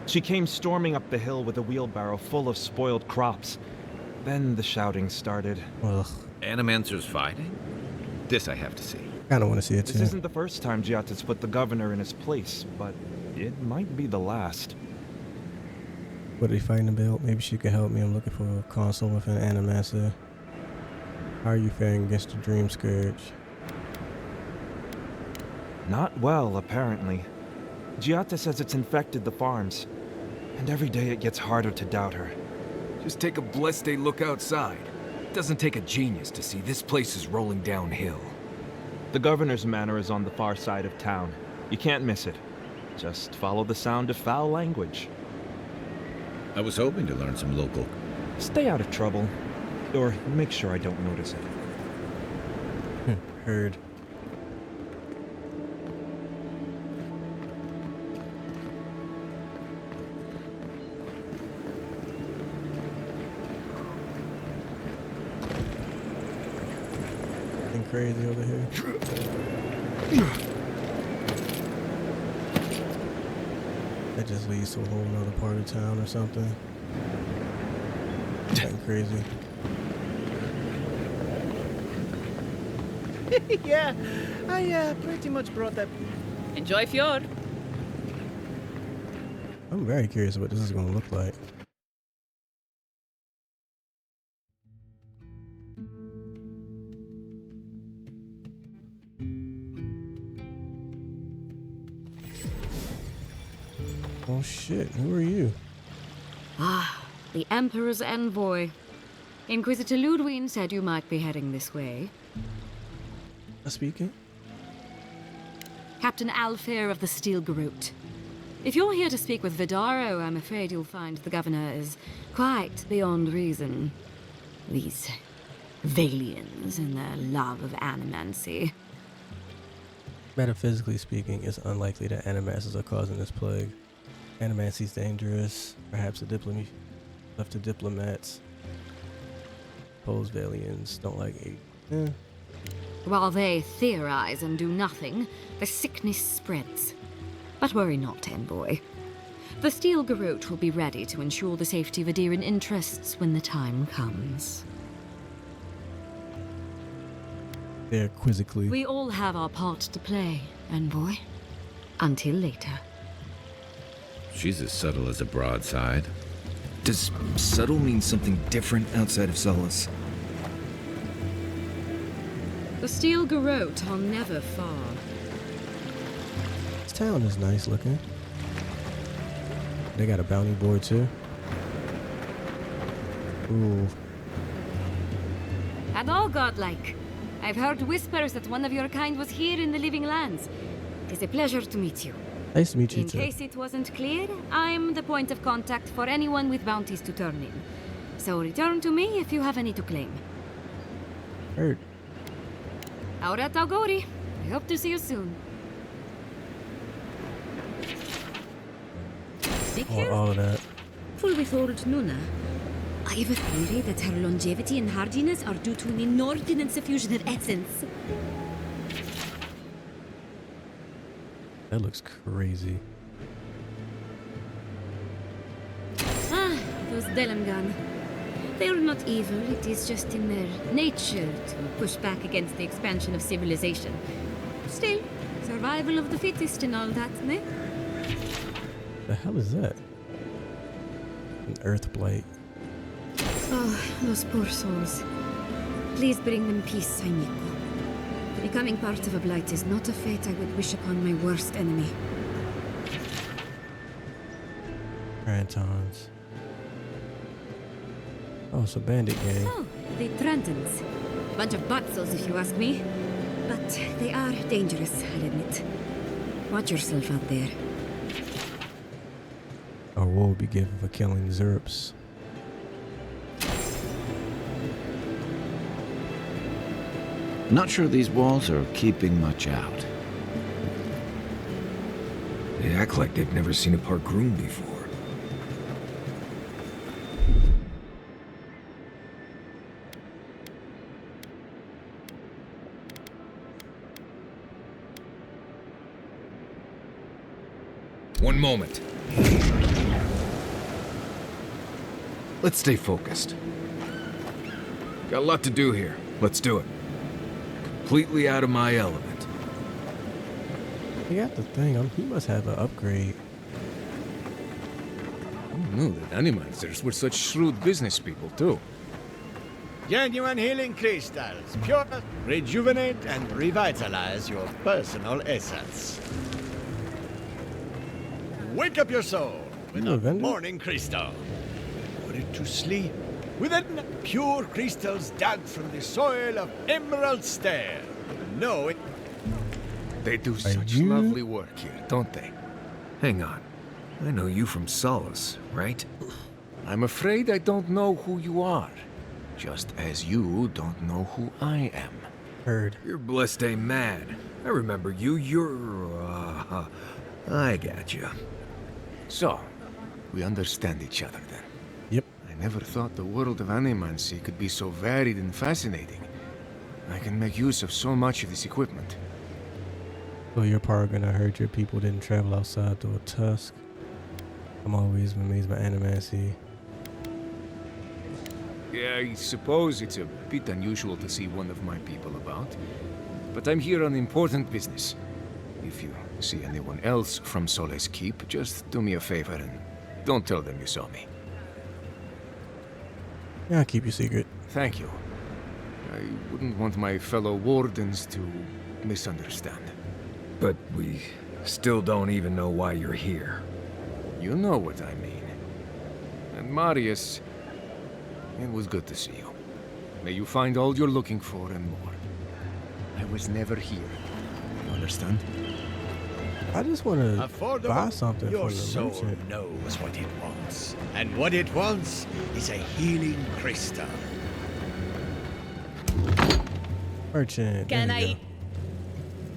[SPEAKER 18] She came storming up the hill with a wheelbarrow full of spoiled crops. Then the shouting started.
[SPEAKER 2] Ugh.
[SPEAKER 5] Animancers fighting? This I have to see.
[SPEAKER 2] Kinda want to see it too.
[SPEAKER 18] This isn't the first time Giata's put the governor in his place, but it might be the last.
[SPEAKER 2] What are they fighting about? Maybe she could help me. I'm looking for a console with an animator. How are you faring against the Dream Scourge?
[SPEAKER 18] Not well, apparently. Giata says it's infected the farms, and every day it gets harder to doubt her.
[SPEAKER 6] Just take a blessed day look outside. It doesn't take a genius to see this place is rolling downhill.
[SPEAKER 18] The governor's manor is on the far side of town. You can't miss it. Just follow the sound of foul language.
[SPEAKER 5] I was hoping to learn some local.
[SPEAKER 18] Stay out of trouble, or make sure I don't notice it.
[SPEAKER 2] Heard. Crazy over here. That just leads to a whole nother part of town or something. Something crazy.
[SPEAKER 15] Yeah, I pretty much brought that.
[SPEAKER 13] Enjoy Fjord.
[SPEAKER 2] I'm very curious what this is going to look like. Oh shit, who are you?
[SPEAKER 13] Ah, the Emperor's envoy. Inquisitor Ludwig said you might be heading this way.
[SPEAKER 2] Speaking?
[SPEAKER 13] Captain Alfair of the Steel Garrote. If you're here to speak with Vidaro, I'm afraid you'll find the governor is quite beyond reason. These Valians and their love of animancy.
[SPEAKER 2] Metaphysically speaking, it's unlikely that animancers are causing this plague. Animancy is dangerous. Perhaps left to diplomats. Suppose Valians don't like it.
[SPEAKER 13] While they theorize and do nothing, the sickness spreads. But worry not, envoy. The Steel Garrote will be ready to ensure the safety of Adirian interests when the time comes.
[SPEAKER 2] They're quizzically.
[SPEAKER 13] We all have our part to play, envoy. Until later.
[SPEAKER 5] She's as subtle as a broadside.
[SPEAKER 6] Does subtle mean something different outside of Solace?
[SPEAKER 13] The Steel Garrote are never far.
[SPEAKER 2] This town is nice looking. They got a bounty board too. Ooh.
[SPEAKER 13] And all godlike. I've heard whispers that one of your kind was here in the Living Lands. It is a pleasure to meet you.
[SPEAKER 2] Nice to meet you
[SPEAKER 13] In
[SPEAKER 2] too.
[SPEAKER 13] case it wasn't clear, I'm the point of contact for anyone with bounties to turn in. So return to me if you have any to claim.
[SPEAKER 2] Heard.
[SPEAKER 13] Aura Taugori. I hope to see you soon.
[SPEAKER 2] All of that.
[SPEAKER 17] Full withhold Nuna. I have a theory that her longevity and hardiness are due to an inordinate suffusion of essence.
[SPEAKER 2] That looks crazy.
[SPEAKER 17] Ah, those Delamgan. They are not evil, it is just in their nature to push back against the expansion of civilization. Still, survival of the fittest and all that, eh?
[SPEAKER 2] The hell is that? An earth blight.
[SPEAKER 17] Oh, those poor souls. Please bring them peace, Saimiko. Becoming part of a blight is not a fate I would wish upon my worst enemy.
[SPEAKER 2] Grantons. Oh, it's a bandit gang.
[SPEAKER 17] Oh, the Trantons. Bunch of buttsoes, if you ask me. But they are dangerous, I'll admit. Watch yourself out there.
[SPEAKER 2] Our war will be given for killing Zerps.
[SPEAKER 5] Not sure these walls are keeping much out.
[SPEAKER 6] They act like they've never seen a park room before. One moment. Let's stay focused. Got a lot to do here. Let's do it. Completely out of my element.
[SPEAKER 2] He got the thing. He must have an upgrade.
[SPEAKER 6] I didn't know that animancers were such shrewd business people, too.
[SPEAKER 11] Genuine healing crystals. Pure, rejuvenate and revitalize your personal essence. Wake up your soul with a morning crystal. Put it to sleep with pure crystals dug from the soil of Emerald Stair. Know it.
[SPEAKER 6] They do such lovely work here, don't they? Hang on. I know you from Solace, right? I'm afraid I don't know who you are. Just as you don't know who I am.
[SPEAKER 2] Heard.
[SPEAKER 6] You're blessed a man. I remember you. I got you. So, we understand each other then.
[SPEAKER 2] Yep.
[SPEAKER 6] I never thought the world of animancy could be so varied and fascinating. I can make use of so much of this equipment.
[SPEAKER 2] So your part gonna hurt your people didn't travel outside through a tusk. I'm always amazed by animancy.
[SPEAKER 6] Yeah, I suppose it's a bit unusual to see one of my people about. But I'm here on important business. If you see anyone else from Sole's Keep, just do me a favor and don't tell them you saw me.
[SPEAKER 2] Yeah, I'll keep your secret.
[SPEAKER 6] Thank you. I wouldn't want my fellow wardens to misunderstand. But we still don't even know why you're here. You know what I mean. And Marius, it was good to see you. May you find all you're looking for and more. I was never here. You understand?
[SPEAKER 2] I just want to buy something
[SPEAKER 11] Your
[SPEAKER 2] from the
[SPEAKER 11] soul
[SPEAKER 2] merchant.
[SPEAKER 11] knows what it wants. And what it wants is a healing crystal.
[SPEAKER 2] Merchant.
[SPEAKER 19] Can
[SPEAKER 2] there you
[SPEAKER 19] I?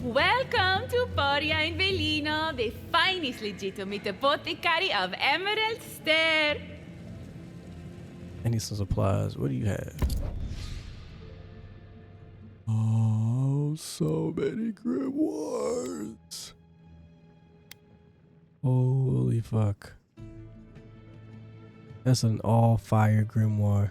[SPEAKER 19] Welcome to Poria in Velino, the finest legitimate apothecary of Emerald Stair.
[SPEAKER 2] go. I need some supplies. What do you have? Oh, so many grimoires. Holy fuck. That's an all-fire grimoire.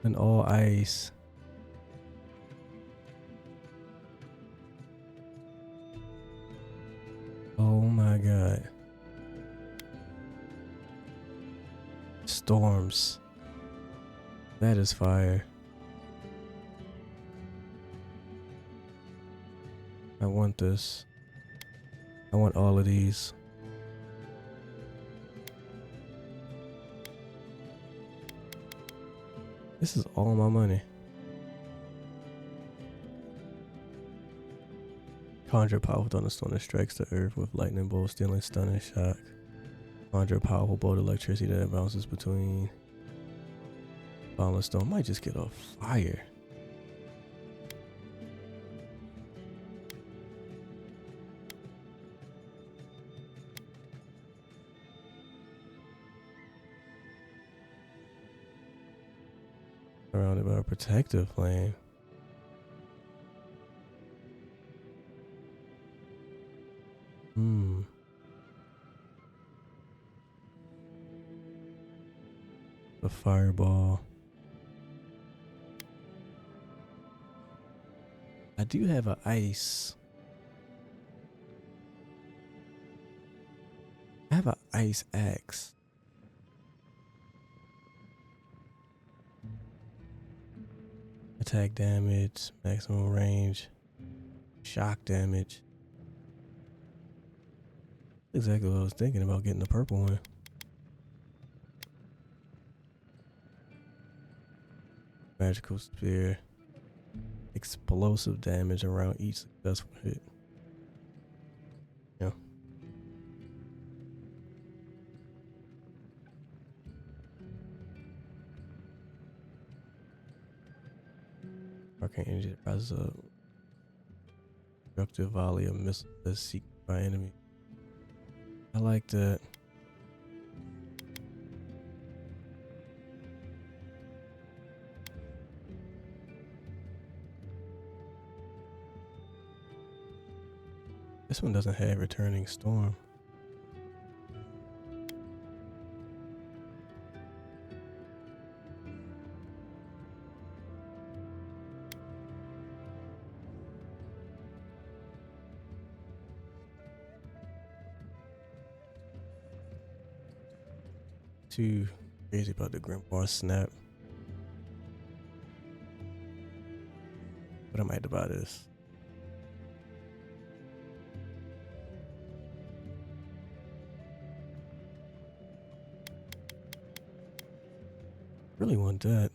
[SPEAKER 2] An all-ice. Oh my god. Storms. That is fire. I want this. I want all of these. This is all my money. Conjure powerful thunderstorm that strikes the earth with lightning bolts, dealing stunning shock. Conjure powerful bolt of electricity that bounces between. Fallen stone might just get off fire. Surrounded by a protective flame. A fireball. I do have an ice. I have an ice axe. Attack damage, maximum range, shock damage. Exactly what I was thinking about, getting the purple one. Magical spear. Explosive damage around each successful hit. Yeah. Arcane energy rises up. Destructive volley of missiles that seek by enemy. I like that. This one doesn't have returning storm. Too crazy about the Grimoire snap. But I might have to buy this. Really want that.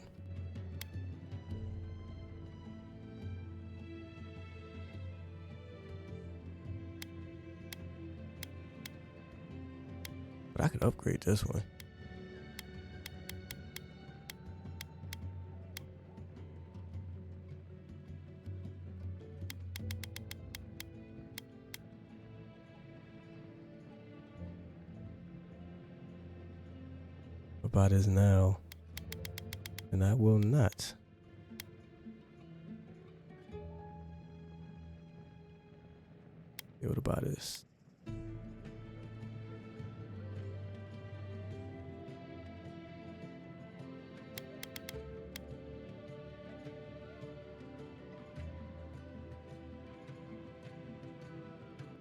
[SPEAKER 2] But I could upgrade this one. About this now. And I will not. What about this?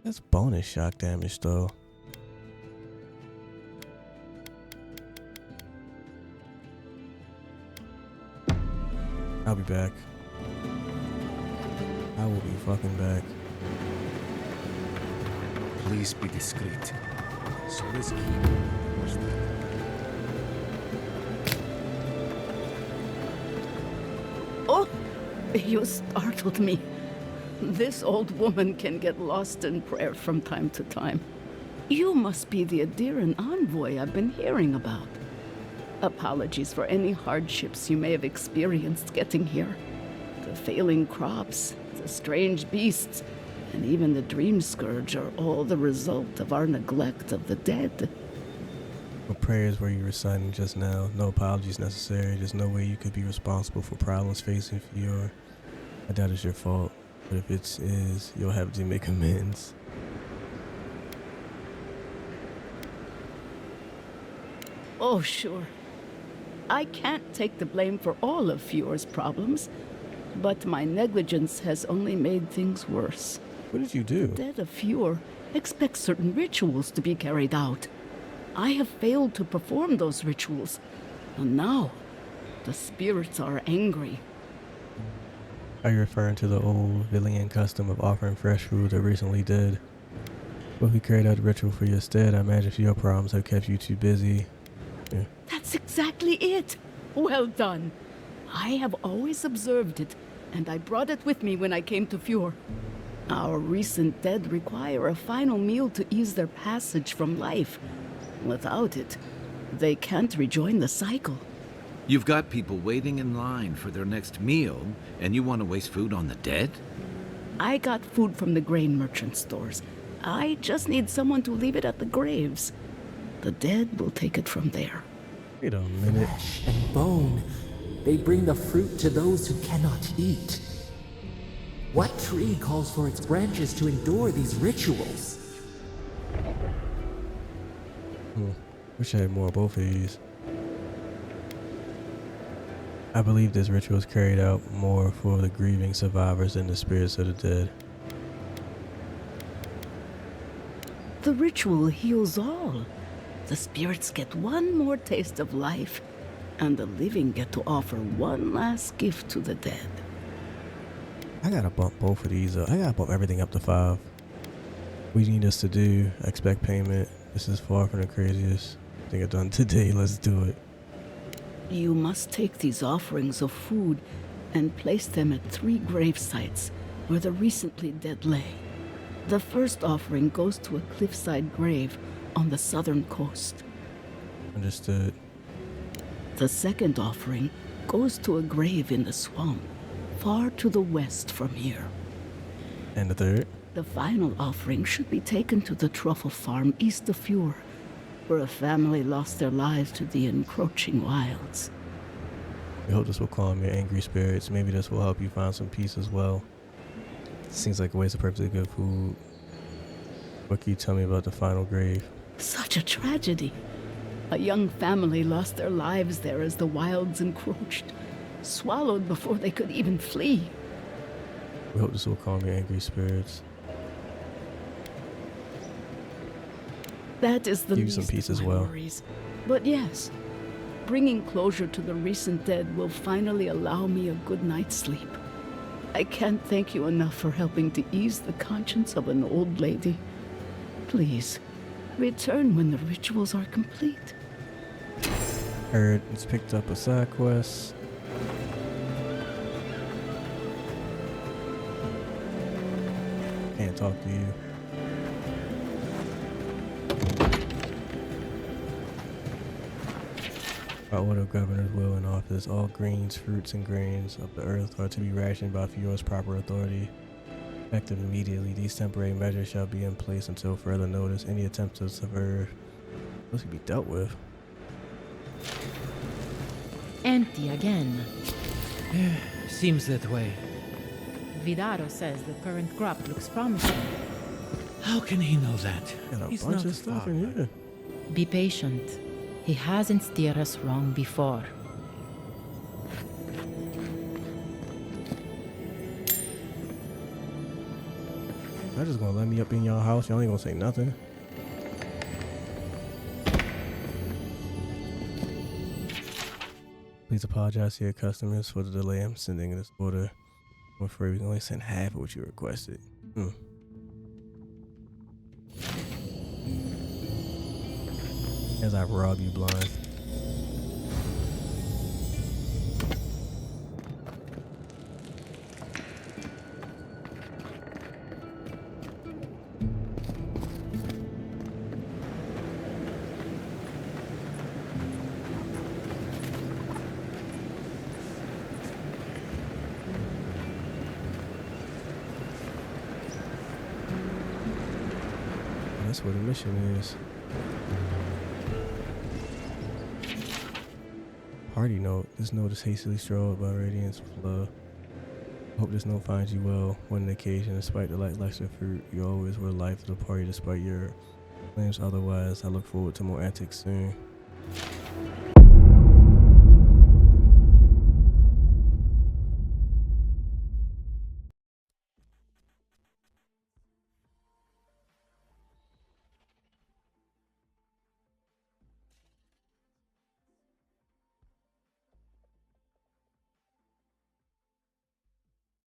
[SPEAKER 2] That's bonus shock damage though. I'll be back. I will be fucking back.
[SPEAKER 16] Please be discreet. So is key.
[SPEAKER 20] Oh, you startled me. This old woman can get lost in prayer from time to time. You must be the Adiran envoy I've been hearing about. Apologies for any hardships you may have experienced getting here. The failing crops, the strange beasts, and even the dream scourge are all the result of our neglect of the dead.
[SPEAKER 2] What prayers were you reciting just now? No apologies necessary. There's no way you could be responsible for problems facing Eora. I doubt it's your fault, but if it is, you'll have to make amends.
[SPEAKER 20] Oh, sure. I can't take the blame for all of Fiora's problems, but my negligence has only made things worse.
[SPEAKER 2] What did you do?
[SPEAKER 20] The dead of Fiora expect certain rituals to be carried out. I have failed to perform those rituals, and now the spirits are angry.
[SPEAKER 2] Are you referring to the old Villian custom of offering fresh food that recently dead? Well, if we carried out the ritual for you instead, I imagine your problems have kept you too busy. Yeah.
[SPEAKER 20] That's exactly it. Well done. I have always observed it, and I brought it with me when I came to Fiora. Our recent dead require a final meal to ease their passage from life. Without it, they can't rejoin the cycle.
[SPEAKER 5] You've got people waiting in line for their next meal, and you want to waste food on the dead?
[SPEAKER 20] I got food from the grain merchant stores. I just need someone to leave it at the graves. The dead will take it from there.
[SPEAKER 2] Wait a minute.
[SPEAKER 9] Flesh and bone. They bring the fruit to those who cannot eat. What tree calls for its branches to endure these rituals?
[SPEAKER 2] Wish I had more of both of these. I believe this ritual is carried out more for the grieving survivors than the spirits of the dead.
[SPEAKER 20] The ritual heals all. The spirits get one more taste of life, and the living get to offer one last gift to the dead.
[SPEAKER 2] I gotta bump both of these up. I gotta bump everything up to 5. We need us to do. Expect payment. This is far from the craziest thing I've done today. Let's do it.
[SPEAKER 20] You must take these offerings of food and place them at 3 grave sites where the recently dead lay. The first offering goes to a cliffside grave on the southern coast.
[SPEAKER 2] Understood.
[SPEAKER 20] The second offering goes to a grave in the swamp, far to the west from here.
[SPEAKER 2] And the third?
[SPEAKER 20] The final offering should be taken to the truffle farm east of Eora, where a family lost their lives to the encroaching wilds.
[SPEAKER 2] We hope this will calm your angry spirits. Maybe this will help you find some peace as well. Seems like a waste of perfectly good food. What can you tell me about the final grave?
[SPEAKER 20] Such a tragedy. A young family lost their lives there as the wilds encroached, swallowed before they could even flee.
[SPEAKER 2] We hope this will calm your angry spirits.
[SPEAKER 20] That is the
[SPEAKER 2] Give you
[SPEAKER 20] least
[SPEAKER 2] some peace
[SPEAKER 20] of
[SPEAKER 2] as
[SPEAKER 20] my
[SPEAKER 2] well.
[SPEAKER 20] worries. But yes, bringing closure to the recent dead will finally allow me a good night's sleep. I can't thank you enough for helping to ease the conscience of an old lady. Please, return when the rituals are complete.
[SPEAKER 2] Heard it's picked up a side quest. Can't talk to you. By order of Governor's will in office, all greens, fruits, and grains of the earth are to be rationed by Fiora's proper authority. Effective immediately, these temporary measures shall be in place until further notice. Any attempt to subvert must be dealt with.
[SPEAKER 21] Empty again.
[SPEAKER 15] Seems that way.
[SPEAKER 21] Vidaro says the current crop looks promising.
[SPEAKER 15] How can he know that?
[SPEAKER 2] Got a
[SPEAKER 15] He's
[SPEAKER 2] bunch
[SPEAKER 15] not
[SPEAKER 2] of stuff
[SPEAKER 15] far.
[SPEAKER 2] in here.
[SPEAKER 21] Be patient. He hasn't steered us wrong before.
[SPEAKER 2] Y'all just gonna let me up in y'all house? Y'all ain't gonna say nothing. Please apologize to your customers for the delay. I'm sending this order. I'm afraid we can only send half of what you requested. As I rob you blind. That's what the mission is. Party note. This note is hastily strolled by Radiance Flow. Hope this note finds you well. When an occasion, despite the lackluster fruit, you always were life to the party despite your claims otherwise. I look forward to more antics soon.